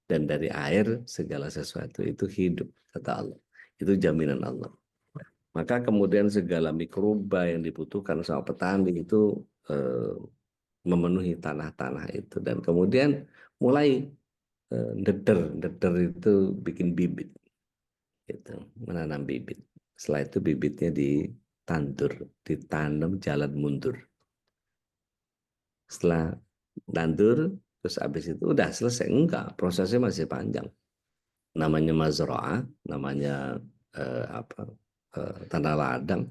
Dan dari air segala sesuatu itu hidup kata Allah. Itu jaminan Allah. Maka kemudian segala mikroba yang dibutuhkan sama petani itu memenuhi tanah-tanah itu dan kemudian mulai deder itu bikin bibit gitu, menanam bibit. Setelah itu bibitnya ditanam jalan mundur. Setelah tandur terus habis itu udah selesai? Enggak, prosesnya masih panjang. Namanya mazra'ah, namanya tanah ladang.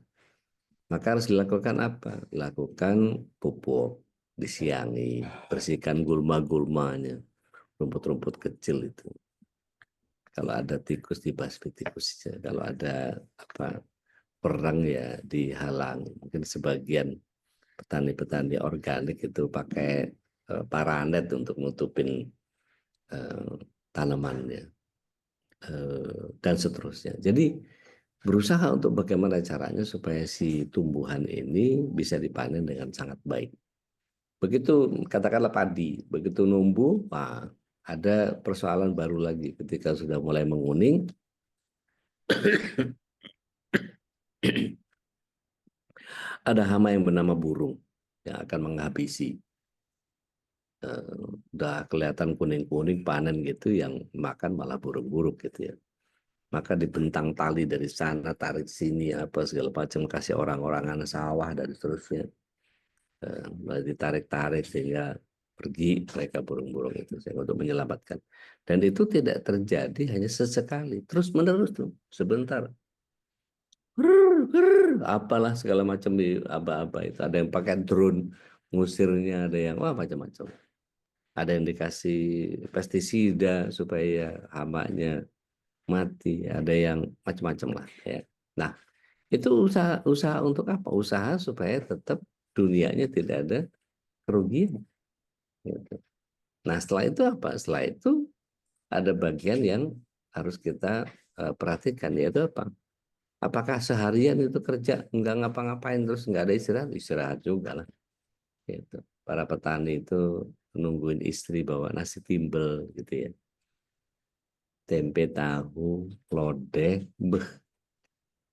Maka harus dilakukan apa? Lakukan pupuk, disiangi, bersihkan gulma-gulmanya, rumput-rumput kecil itu. Kalau ada tikus dibasmi tikusnya, kalau ada perang ya dihalang. Mungkin sebagian petani-petani organik itu pakai paranet untuk nutupin tanamannya dan seterusnya. Jadi berusaha untuk bagaimana caranya supaya si tumbuhan ini bisa dipanen dengan sangat baik. Begitu katakanlah padi, begitu numbuh, ada persoalan baru lagi ketika sudah mulai menguning. Ada hama yang bernama burung yang akan menghabisi. Udah kelihatan kuning-kuning panen gitu, yang makan malah burung-burung gitu ya. Maka dibentang tali dari sana, tarik sini, apa segala macam, kasih orang-orangan sawah dan seterusnya. Ditarik-tarik sehingga pergi mereka burung-burung itu untuk menyelamatkan. Dan itu tidak terjadi hanya sesekali, terus menerus tuh, sebentar. Apalah segala macam di aba-aba itu. Ada yang pakai drone ngusirnya, ada yang macam-macam. Ada yang dikasih pestisida supaya hamanya mati, ada yang macam-macam lah ya. Nah, itu usaha untuk apa? Usaha supaya tetap dunianya tidak ada kerugian. Gitu. Nah, setelah itu apa? Setelah itu ada bagian yang harus kita perhatikan, yaitu apa? Apakah seharian itu kerja nggak ngapa-ngapain terus nggak ada istirahat? Istirahat juga lah. Gitu. Para petani itu nungguin istri bawa nasi timbel gitu ya. Tempe tahu, lodeh,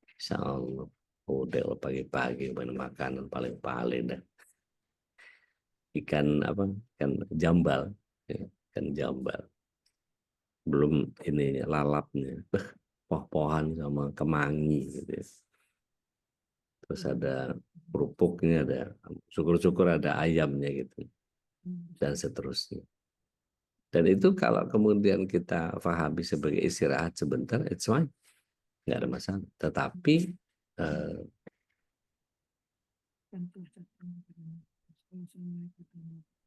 insya Allah. Udah pagi-pagi makanan paling-paling dah. Ikan jambal, ya, ikan jambal. Belum ini lalapnya, poh-pohan sama kemangi gitu ya. Terus ada kerupuknya, ada syukur-syukur ada ayamnya gitu dan seterusnya. Dan itu kalau kemudian kita pahami sebagai istirahat sebentar, it's fine, nggak ada masalah. Tetapi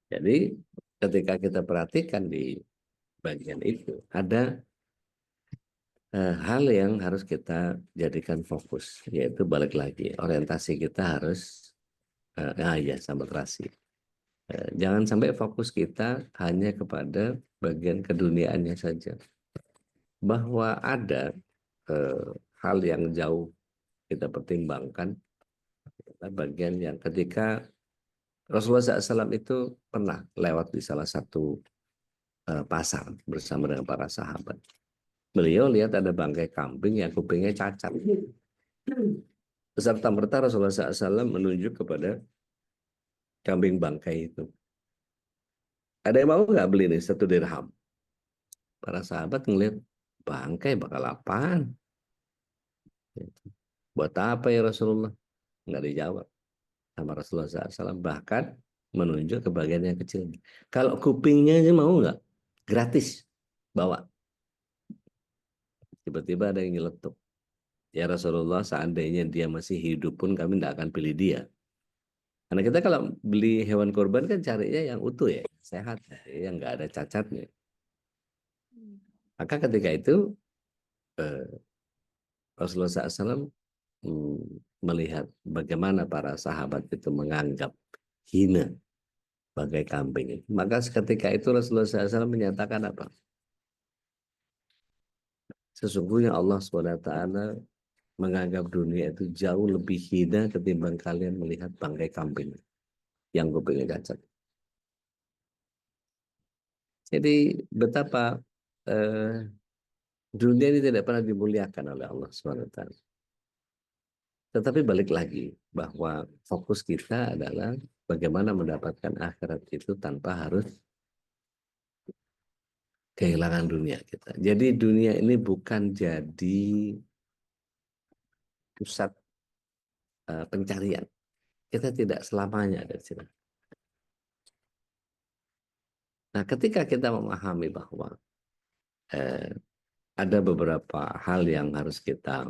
jadi ketika kita perhatikan di bagian itu ada hal yang harus kita jadikan fokus, yaitu balik lagi orientasi kita harus sama terasi. Jangan sampai fokus kita hanya kepada bagian keduniaannya saja. Bahwa ada hal yang jauh kita pertimbangkan, bagian yang ketika Rasulullah SAW itu pernah lewat di salah satu pasar bersama dengan para sahabat. Beliau lihat ada bangkai kambing yang kupingnya cacat. Serta-merta Rasulullah SAW menunjuk kepada kambing bangkai itu. Ada yang mau nggak beli nih 1 dirham? Para sahabat ngelihat, bangkai bakal apaan? Buat apa ya Rasulullah? Nggak dijawab sama Rasulullah SAW. Bahkan menunjuk ke bagian yang kecil. Kalau kupingnya aja mau nggak? Gratis, bawa. Tiba-tiba ada yang nyeletuk. Ya Rasulullah, seandainya dia masih hidup pun kami tidak akan pilih dia. Karena kita kalau beli hewan kurban kan carinya yang utuh ya, sehat, yang nggak ada cacatnya. Maka ketika itu Rasulullah SAW melihat bagaimana para sahabat itu menganggap hina bagai kambing. Maka ketika itu Rasulullah SAW menyatakan apa? Sesungguhnya Allah SWT menganggap dunia itu jauh lebih hina ketimbang kalian melihat bangkai kambing yang kupingnya cacat. Jadi betapa dunia ini tidak pernah dimuliakan oleh Allah SWT. Tetapi balik lagi bahwa fokus kita adalah bagaimana mendapatkan akhirat itu tanpa harus kehilangan dunia kita. Jadi dunia ini bukan jadi pusat pencarian. Kita tidak selamanya ada di sini. Nah, ketika kita memahami bahwa ada beberapa hal yang harus kita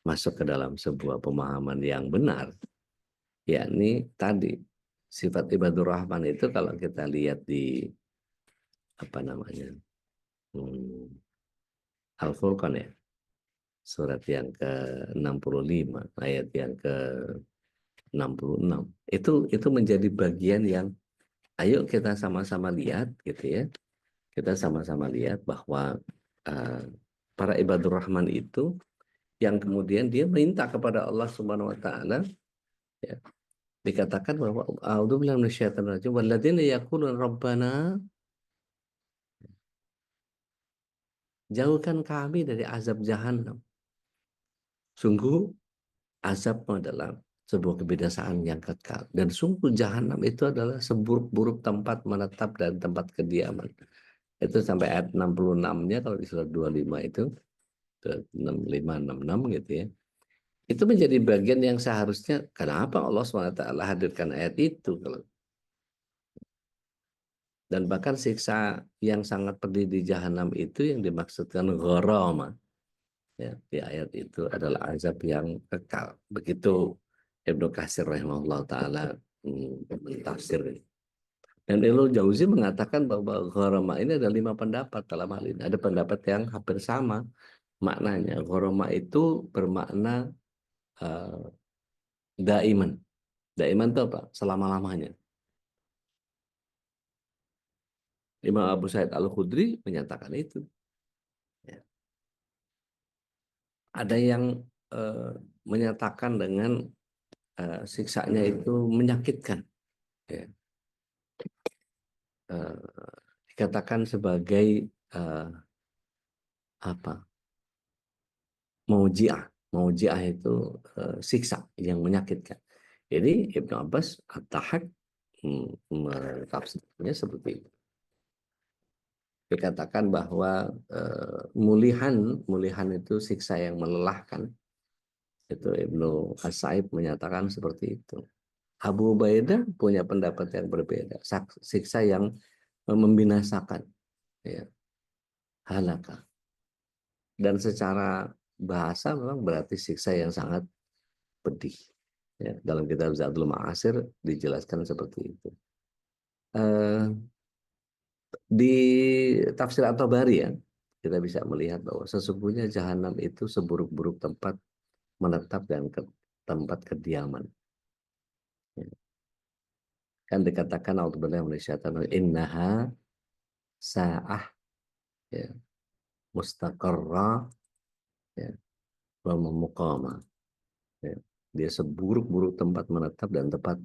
masuk ke dalam sebuah pemahaman yang benar, yakni tadi sifat ibadur rahman itu kalau kita lihat di apa namanya Al-Furqan ya, surat yang ke-65 ayat yang ke-66 itu menjadi bagian yang ayo kita sama-sama lihat gitu ya, kita sama-sama lihat bahwa para ibadur rahman itu yang kemudian dia minta kepada Allah Subhanahu wa taala ya, dikatakan bahwa a'udzubillahi minasyaitonir rajim walladzina yaquluna rabbana jauhkan kami dari azab jahanam. Sungguh azab adalah sebuah kebinasaan yang kekal dan sungguh jahanam itu adalah seburuk-buruk tempat menetap dan tempat kediaman. Itu sampai ayat 66-nya kalau di surat 25 itu 6566 gitu ya. Itu menjadi bagian yang seharusnya kenapa Allah SWT hadirkan ayat itu kalau dan bahkan siksa yang sangat pedih di jahanam itu yang dimaksudkan gharama ya, di ayat itu adalah azab yang kekal. Begitu Ibnu Katsir rahimahullah taala mentafsir. Dan Ibnu Jauzi mengatakan bahwa gharama ini ada 5 pendapat dalam hal ini. Ada pendapat yang hampir sama maknanya. Gharama itu bermakna daiman. Daiman itu apa? Selama-lamanya. Imam Abu Sa'id Al-Khudri menyatakan itu. Ya. Ada yang menyatakan dengan siksanya itu menyakitkan. Ya. Dikatakan sebagai apa? Mauji'ah. Mauji'ah itu siksa yang menyakitkan. Jadi Ibnu Abbas At-Tahak mentafsirnya seperti itu. Dikatakan bahwa mulihan itu siksa yang melelahkan. Itu Ibnu As-Sa'ib menyatakan seperti itu. Abu Ubaidah punya pendapat yang berbeda. Siksa yang membinasakan. Ya. Halaka. Dan secara bahasa memang berarti siksa yang sangat pedih. Ya. Dalam kitab Zadul Ma'asir dijelaskan seperti itu. Di tafsir At-Tabari ya, kita bisa melihat bahwa sesungguhnya jahanam itu seburuk-buruk tempat menetap dan tempat kediaman. Ya. Kan dikatakan a'udzubillahi minasyaitonir innaha sa'ah ya, mustaqarra ya, wa muqama. Ya. Dia seburuk-buruk tempat menetap dan tempat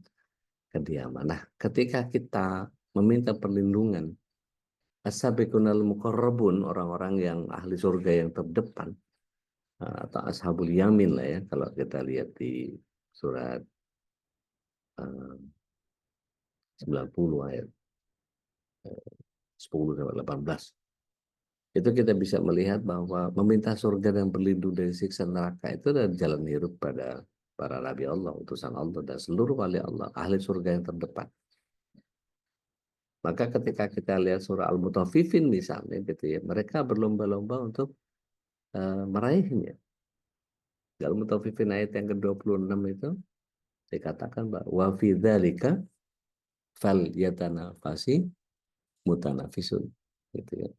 kediaman. Nah, ketika kita meminta perlindungan as-sabiqunal muqarrabun, orang-orang yang ahli surga yang terdepan atau ashabul yamin lah ya, kalau kita lihat di surat 90 ayat 10 sampai 18. Itu kita bisa melihat bahwa meminta surga dan berlindung dari siksa neraka itu adalah jalan hidup pada para nabi Allah, utusan Allah dan seluruh wali Allah, ahli surga yang terdepan. Maka ketika kita lihat surah Al-Mutaffifin misalnya gitu ya, mereka berlomba-lomba untuk meraihnya. Dalam Mutaffifin ayat yang ke-26 itu dikatakan bahwa wa fi dzalika falyatanafasi mutanafisun, gitu ya.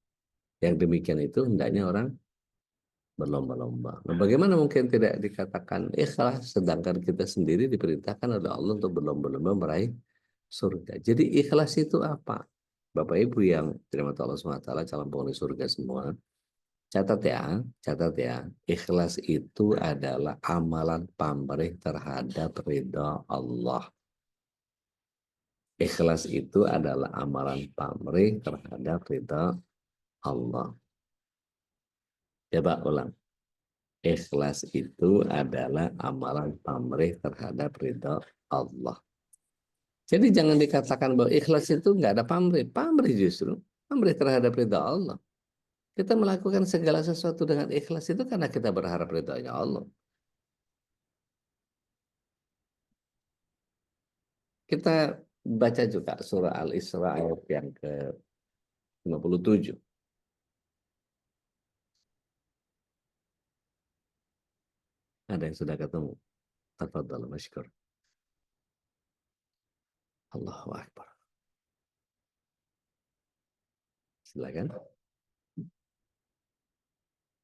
Yang demikian itu hendaknya orang berlomba-lomba. Nah, bagaimana mungkin tidak dikatakan ikhlas sedangkan kita sendiri diperintahkan oleh Allah untuk berlomba-lomba meraih surga. Jadi ikhlas itu apa? Bapak Ibu yang dirahmati Allah SWT, calon penghuni surga semua, catat ya, ikhlas itu adalah amalan pamrih terhadap ridha Allah. Ikhlas itu adalah amalan pamrih terhadap ridha Allah. Coba ulang. Ikhlas itu adalah amalan pamrih terhadap ridha Allah. Jadi jangan dikatakan bahwa ikhlas itu nggak ada pamrih. Pamrih justru. Pamrih terhadap ridha Allah. Kita melakukan segala sesuatu dengan ikhlas itu karena kita berharap ridhanya Allah. Kita baca juga surah Al-Isra ayat yang ke-57. Ada yang sudah ketemu? Tafadhal masykur. Allahu Akbar. Silakan.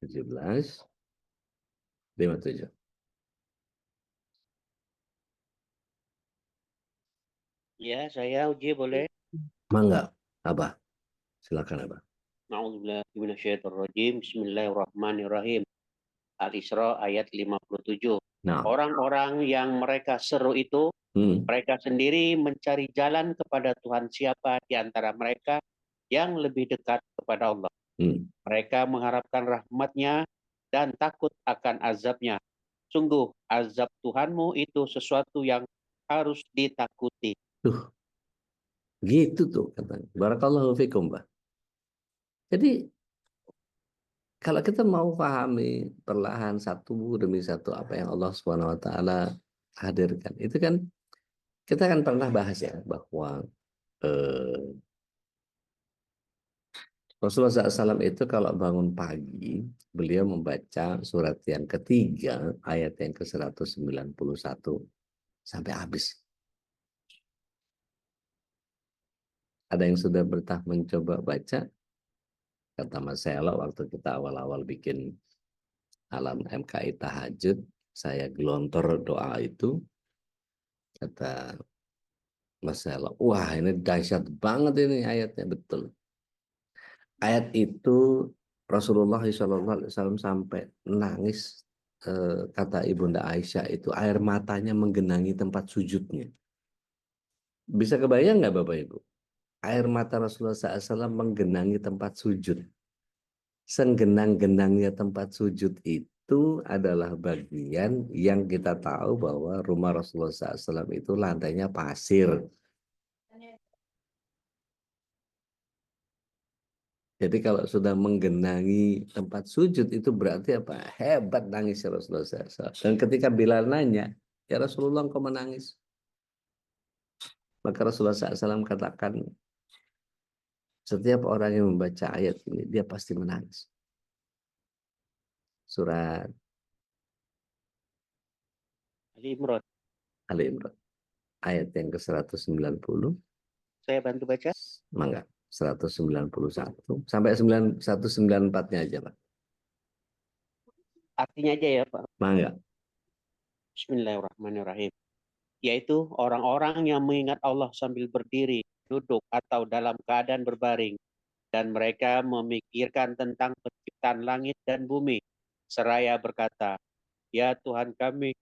17:57. Ya, saya uji boleh. Mangga, Abah. Silakan, Abah. Na'udzubillahi minasyaitonirrajim. Bismillahirrahmanirrahim. Al-Isra ayat 57. Nah, Orang-orang yang mereka seru itu, mereka sendiri mencari jalan kepada Tuhan siapa di antara mereka yang lebih dekat kepada Allah. Mereka mengharapkan rahmat-Nya dan takut akan azab-Nya. Sungguh azab Tuhanmu itu sesuatu yang harus ditakuti. Gitu tuh katanya. Barakallahu fikum, Mbak. Jadi kalau kita mau pahami perlahan satu demi satu apa yang Allah Subhanahu wa taala hadirkan, itu kan kita kan pernah bahas ya bahwa Rasulullah SAW itu kalau bangun pagi, beliau membaca surat yang ketiga, ayat yang ke-191 sampai habis. Ada yang sudah mencoba baca? Kata Mas Selo waktu kita awal-awal bikin alam MKI tahajud, saya gelontor doa itu, kata Mas Selo, wah ini dahsyat banget ini ayatnya, betul. Ayat itu Rasulullah SAW sampai nangis, kata Ibunda Aisyah itu air matanya menggenangi tempat sujudnya. Bisa kebayang nggak Bapak Ibu? Air mata Rasulullah SAW menggenangi tempat sujud. Senggenang-genangnya tempat sujud itu adalah bagian yang kita tahu bahwa rumah Rasulullah SAW itu lantainya pasir. Jadi kalau sudah menggenangi tempat sujud itu berarti apa? Hebat nangis Rasulullah SAW. Dan ketika Bilal nanya, ya Rasulullah engkau menangis. Maka Rasulullah SAW katakan, setiap orang yang membaca ayat ini, dia pasti menangis. Surat Ali Imran. Ayat yang ke-190. Saya bantu baca. Mangga. 191 sampai 194-nya aja, Pak. Artinya aja ya, Pak. Mangga. Bismillahirrahmanirrahim. Yaitu orang-orang yang mengingat Allah sambil berdiri, duduk, atau dalam keadaan berbaring. Dan mereka memikirkan tentang penciptaan langit dan bumi. Seraya berkata, ya Tuhan kami,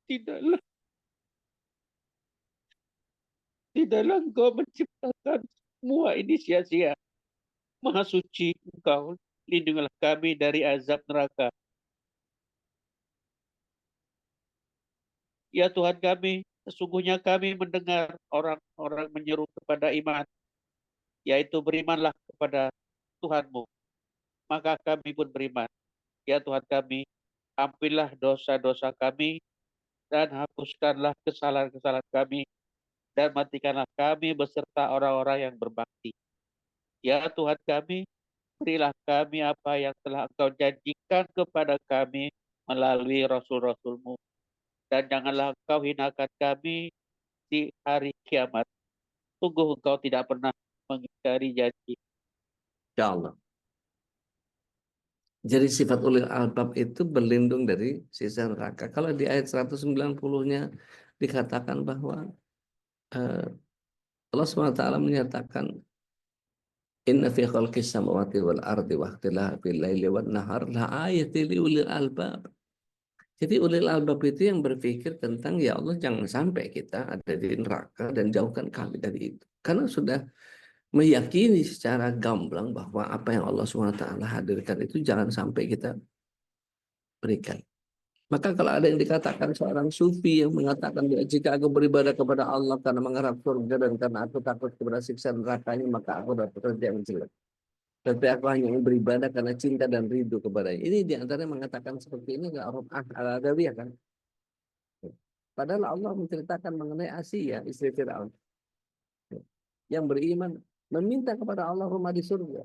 tidaklah Engkau menciptakan semua ini sia-sia. Maha suci Engkau, lindungilah kami dari azab neraka. Ya Tuhan kami, sesungguhnya kami mendengar orang-orang menyeru kepada iman, yaitu berimanlah kepada Tuhanmu. Maka kami pun beriman. Ya Tuhan kami, ampunilah dosa-dosa kami dan hapuskanlah kesalahan-kesalahan kami, dan matikanlah kami beserta orang-orang yang berbakti. Ya Tuhan kami, berilah kami apa yang telah Engkau janjikan kepada kami melalui Rasul-Rasul-Mu, dan janganlah Engkau hinakan kami di hari kiamat. Sungguh Engkau tidak pernah mengingkari janji. Ya Allah. Jadi sifat ulil albab itu berlindung dari siksa neraka. Kalau di ayat 190-nya dikatakan bahwa Allah SWT menyatakan inna fi khalqis samawati wal ardi wa ikhtilafil laili wan nahar la ayatin li ulil albab. Jadi ulil albab itu yang berpikir tentang ya Allah jangan sampai kita ada di neraka dan jauhkan kami dari itu. Karena sudah meyakini secara gamblang bahwa apa yang Allah SWT hadirkan itu jangan sampai kita berikan. Maka kalau ada yang dikatakan seorang sufi yang mengatakan jika aku beribadah kepada Allah karena mengharap surga dan karena aku takut kepada siksa nerakanya, maka aku dapat kerja yang jelek. Tapi aku hanya ingin beribadah karena cinta dan ridho kepadanya. Ini diantaranya mengatakan seperti ini nggak al-Adawiyah kan? Padahal Allah menceritakan mengenai Asia, istri Fir'aun, yang beriman meminta kepada Allah rumah di surga.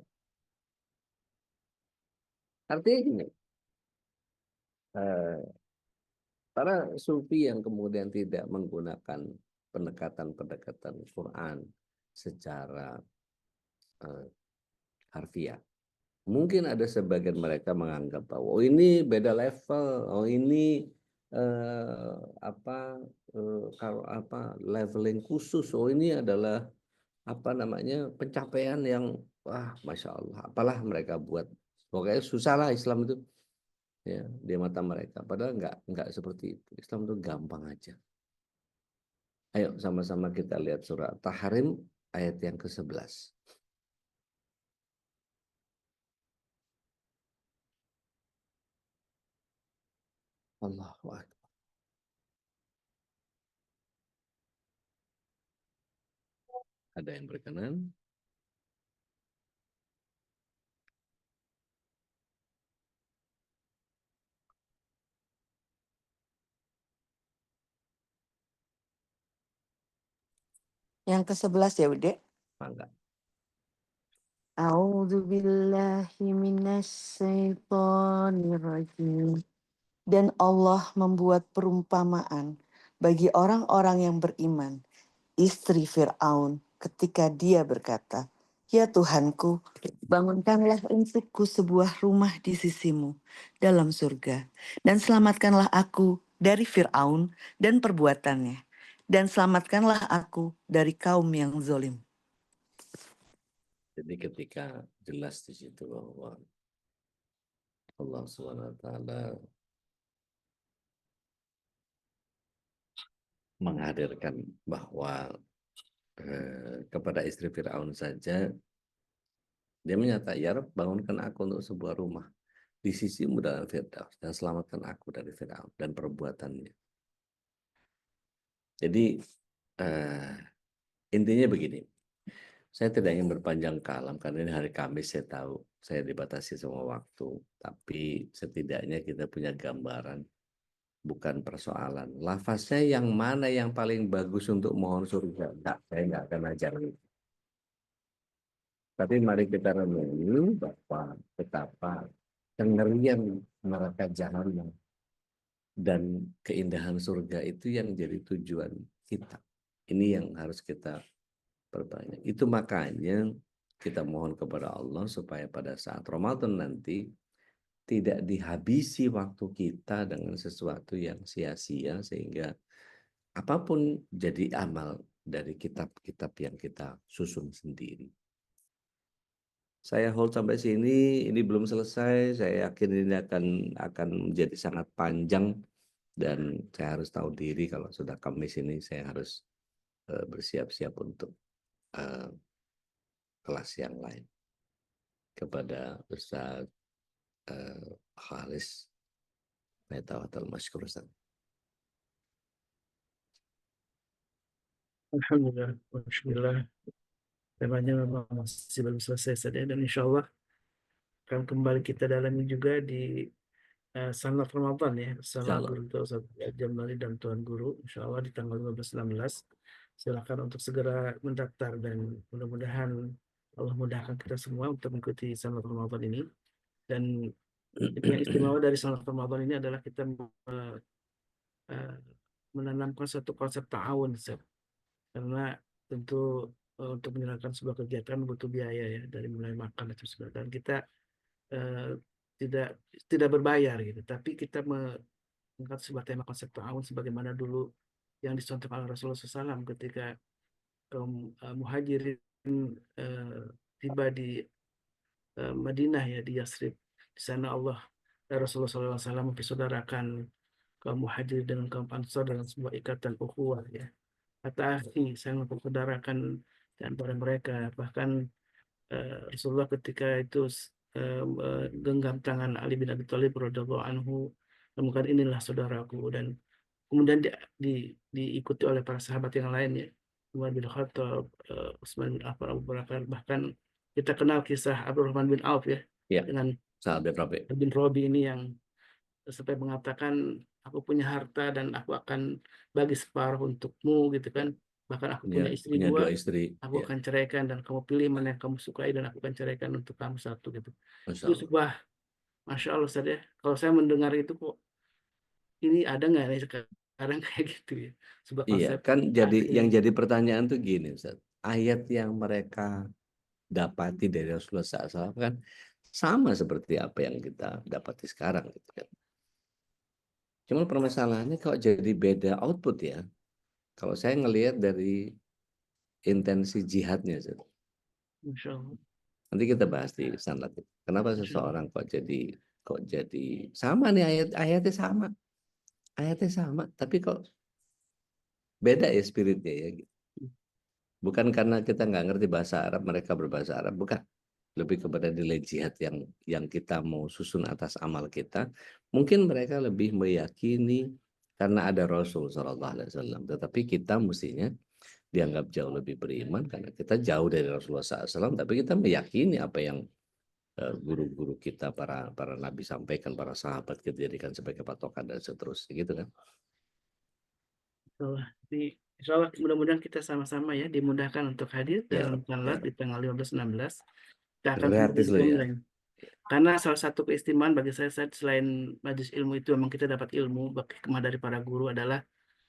Artinya gini, para sufi yang kemudian tidak menggunakan pendekatan-pendekatan Quran secara harfiah. Mungkin ada sebagian mereka menganggap bahwa oh ini beda level, oh ini leveling khusus, oh ini adalah pencapaian yang wah masya Allah, apalah mereka buat, pokoknya susah lah Islam itu. Ya, di mata mereka. Padahal enggak seperti itu. Islam itu gampang aja. Ayo sama-sama kita lihat surah Tahrim ayat yang ke-11. Allahu Akbar. Ada yang berkenan? Yang ke-11 ya, Ude. Mangga. A'udzubillahi minasyaitonirrajim. Dan Allah membuat perumpamaan bagi orang-orang yang beriman, istri Fir'aun, ketika dia berkata, "Ya Tuhanku, bangunkanlah untukku sebuah rumah di sisimu dalam surga, dan selamatkanlah aku dari Fir'aun dan perbuatannya, dan selamatkanlah aku dari kaum yang zolim." Jadi ketika jelas di situ bahwa Allah SWT menghadirkan bahwa kepada istri Fir'aun saja dia menyatakan, ya Rabb, bangunkan aku untuk sebuah rumah di sisimu dalam Firdaus dan selamatkan aku dari Fir'aun dan perbuatannya. Jadi intinya begini, saya tidak ingin berpanjang kalam karena ini hari Kamis, saya tahu saya dibatasi semua waktu, tapi setidaknya kita punya gambaran, bukan persoalan lafaznya yang mana yang paling bagus untuk mohon surga. Saya nggak akan ajar itu. Tapi mari kita renungi bahwa betapa kengerian neraka jahanam dan keindahan surga itu yang jadi tujuan kita. Ini yang harus kita perbanyak. Itu makanya kita mohon kepada Allah supaya pada saat Ramadan nanti tidak dihabisi waktu kita dengan sesuatu yang sia-sia, sehingga apapun jadi amal dari kitab-kitab yang kita susun sendiri. Saya hold sampai sini, ini belum selesai. Saya yakin ini akan menjadi sangat panjang dan saya harus tahu diri kalau sudah Kamis ini saya harus bersiap-siap untuk kelas yang lain. Kepada Ustaz Khalis Metawatal Masykur Ustaz. Alhamdulillah, Bismillah. Temanya memang masih belum selesai saja, dan insya Allah akan kembali kita dalami juga di sanad Ramadan ya bersama Insyaallah. Guru kita Ustaz Jamali dan Tuan Guru, insya Allah di tanggal 15-16. Silakan untuk segera mendaftar dan mudah-mudahan Allah mudahkan kita semua untuk mengikuti sanad Ramadan ini. Dan yang istimewa dari sanad Ramadan ini adalah kita menanamkan satu konsep ta'awun, Ustaz. Karena tentu untuk menjalankan sebuah kegiatan butuh biaya ya, dari mulai makan dan sebagainya. Dan kita eh, tidak berbayar gitu, tapi kita mengangkat sebuah tema konsep ta'awun sebagaimana dulu yang dicontohkan oleh Rasulullah SAW ketika kaum muhajirin tiba di Madinah ya, di Yasrib. Di sana Allah Rasulullah SAW mempersaudarakan kaum muhajirin dengan kaum ansor dalam sebuah ikatan ukhuwah ya. Kata akhi, saya mempersaudarakan di antara mereka. Bahkan Rasulullah ketika itu genggam tangan Ali bin Abi Thalib radhiyallahu anhu, kemudian inilah saudaraku, dan kemudian diikuti oleh para sahabat yang lain ya, Umar bin Khattab, Utsman bin Affan, Abu Bakar, bahkan kita kenal kisah Abdurrahman bin Auf ya, dengan Sahabat Rabi. bin Robi ini yang sampai mengatakan aku punya harta dan aku akan bagi separuh untukmu gitu kan, bahkan aku punya istri Punya 2 dua, istri. aku akan ceraikan dan kamu pilih mana yang kamu sukai dan aku akan ceraikan untuk kamu satu gitu. Masya Itu Allah. sebuah Masya Allah Ustaz ya, kalau saya mendengar itu kok ini ada nggak nih sekarang kayak gitu ya, sebuah Iya, konsep kan yang adil. jadi pertanyaan tuh gini, Ustaz. Ayat yang mereka dapati dari Rasulullah SAW kan sama seperti apa yang kita dapati sekarang gitu kan. Cuma permasalahannya kok jadi beda output ya. Kalau saya ngelihat dari intensi jihadnya, Ustaz. Masya Allah. Nanti kita bahas di sanad. Kenapa Masya Allah. seseorang kok jadi sama nih ayatnya sama. Ayatnya sama, tapi kok beda ya spiritnya ya. Bukan karena kita nggak ngerti bahasa Arab, mereka berbahasa Arab, bukan. Lebih kepada nilai jihad yang kita mau susun atas amal kita. Mungkin mereka lebih meyakini karena ada Rasul Sallallahu Alaihi Wasallam. Tetapi kita mestinya dianggap jauh lebih beriman karena kita jauh dari Rasulullah SAW. Tapi kita meyakini apa yang guru-guru kita, para nabi sampaikan, para sahabat kita jadikan sebagai patokan dan seterusnya gitu kan. Insya Allah mudah-mudahan kita sama-sama ya dimudahkan untuk hadir Ya dalam Rab, sanad ya di tanggal 15-16. Kita akan gratis loh ya. Karena salah satu keistimewaan bagi saya selain majelis ilmu itu memang kita dapat ilmu, hikmah dari para guru adalah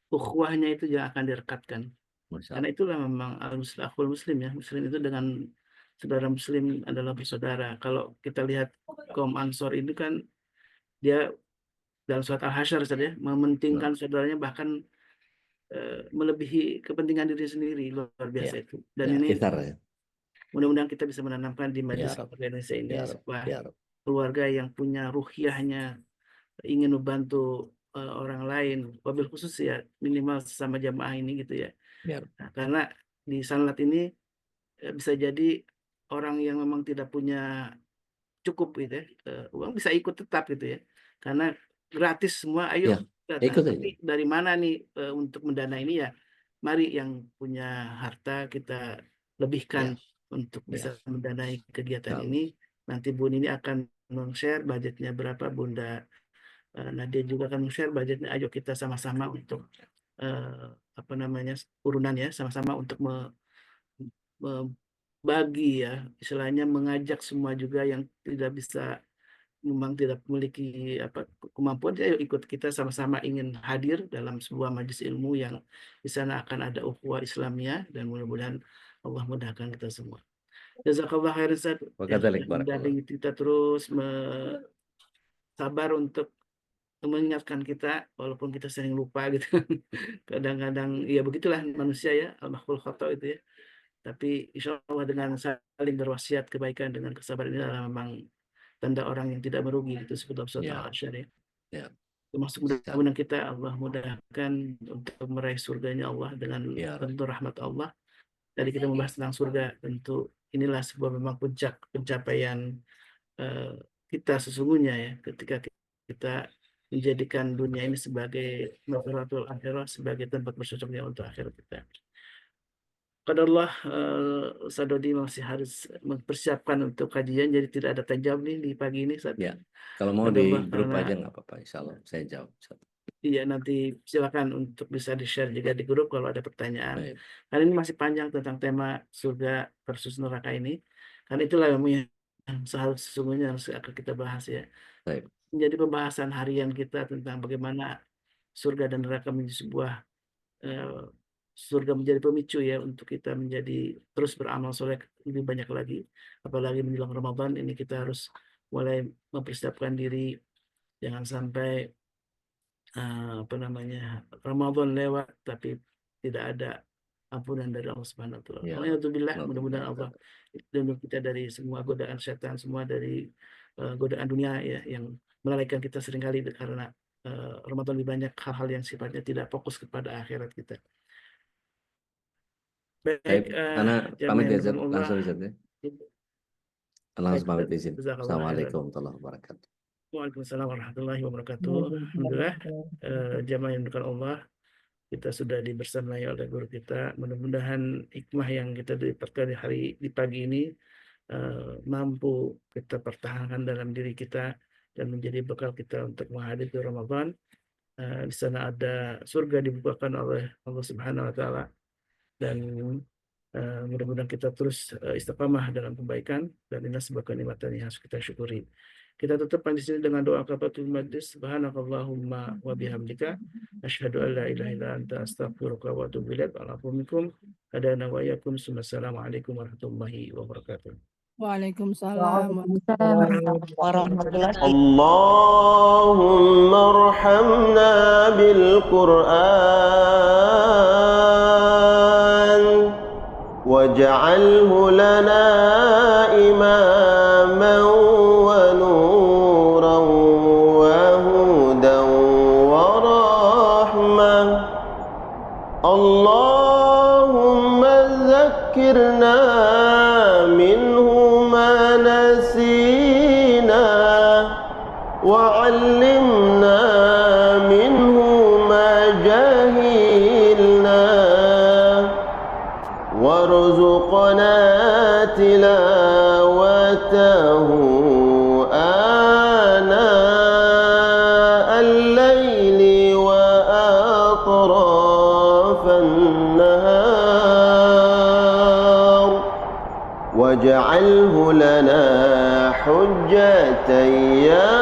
ukhuwahnya itu yang akan direkatkan. Karena itulah memang akhul muslim ya, muslim itu dengan saudara muslim adalah bersaudara. Kalau kita lihat kaum Ansor itu kan dia dalam surat Al-Hasyr saja mementingkan saudaranya, bahkan melebihi kepentingan diri sendiri, luar biasa itu. Dan ini mudah-mudahan kita bisa menanamkan di majelis Indonesia ini supaya keluarga yang punya ruhiyahnya ingin membantu orang lain, wabil khusus ya minimal sesama jamaah ini gitu ya. Nah, karena di sanad ini bisa jadi orang yang memang tidak punya cukup gitu ya, uang bisa ikut tetap gitu ya, karena gratis semua, ayo datang. Tapi dari mana nih untuk mendana ini ya, mari yang punya harta kita lebihkan untuk bisa mendanai kegiatan ini. Nanti Bun ini akan men-share budgetnya berapa, Bunda Nadia juga akan share budgetnya. Ayo kita sama-sama untuk urunan ya, sama-sama untuk membagi ya, istilahnya mengajak semua juga yang memang tidak memiliki kemampuan, ayo ikut kita sama-sama ingin hadir dalam sebuah majelis ilmu yang di sana akan ada ukhuwah Islamiyah, dan mudah-mudahan Allah mudahkan kita semua. Jazakallah khairan Ustaz. Mendampingi kita terus, sabar untuk mengingatkan kita walaupun kita sering lupa gitu. Kadang-kadang ya begitulah manusia ya, al-makhluk khata itu ya. Tapi insya Allah dengan saling berwasiat kebaikan dengan kesabaran ini adalah memang tanda orang yang tidak merugi, itu seperti surat Al-Hasyr ya. Termasuk mudah-mudahan kita Allah mudahkan untuk meraih surganya Allah dengan tentu rahmat Allah. Tadi kita membahas tentang surga, tentu inilah sebuah memang puncak pencapaian kita sesungguhnya ya, ketika kita menjadikan dunia ini sebagai mazharatul akhirah, sebagai tempat bersosoknya untuk akhirat kita. qadarullah Ustaz Dodi masih harus mempersiapkan untuk kajian, jadi tidak ada tajam nih di pagi ini. Ya, kalau mau di grup aja nggak apa-apa, insya Allah saya jawab. Iya, nanti silakan untuk bisa di-share juga di grup kalau ada pertanyaan. Baik. Karena ini masih panjang tentang tema surga versus neraka ini. Karena itulah yang sesungguhnya harus akan kita bahas ya. Baik. Menjadi pembahasan harian kita tentang bagaimana surga dan neraka menjadi sebuah surga menjadi pemicu ya untuk kita menjadi terus beramal soleh lebih banyak lagi. Apalagi menjelang Ramadan ini kita harus mulai mempersiapkan diri, jangan sampai Ramadan lewat tapi tidak ada ampunan dari Allah Subhanahu wa taala. Alhamdulillah, mudah-mudahan Allah lindungi kita dari semua godaan setan, semua dari godaan dunia ya yang melalaikan kita seringkali karena Ramadan lebih banyak hal-hal yang sifatnya tidak fokus kepada akhirat kita. Baik, pamit ya, langsung Ustaz ya. Langsung pamit izin. Assalamualaikum warahmatullahi wabarakatuh. Waalaikumsalam warahmatullahi wabarakatuh. Alhamdulillah, jamaah yang dimuliakan Allah, kita sudah dibersamai oleh guru kita. Mudah-mudahan hikmah yang kita dapatkan di pagi ini mampu kita pertahankan dalam diri kita dan menjadi bekal kita untuk menghadapi Ramadan. Di sana ada surga dibukakan oleh Allah Subhanahu wa taala, dan mudah-mudahan kita terus istiqamah dalam kebaikan, dan ini sebuah kenikmatan yang harus kita syukuri. Kita tutup di sini dengan doa kafaratul majlis. Subhanakallahumma wa bihamdika asyhadu an la ilaha illa anta astaghfiruka wa atubu ilaik. Alaikum hadana wa iyyakum. Assalamualaikum warahmatullahi wabarakatuh. Waalaikumsalam warahmatullahi wabarakatuh. Allahumma arhamna bil Qur'an waj'alhu lana imaman wa nuran wa hudan wa rahmah. Allahumma dzakkirna minhu ma nasina wa 'allimna minhu ma jahilna warzuqna tilawatahu ana al-laili wa atrafan nahar waj'alhu lana hujjatan ya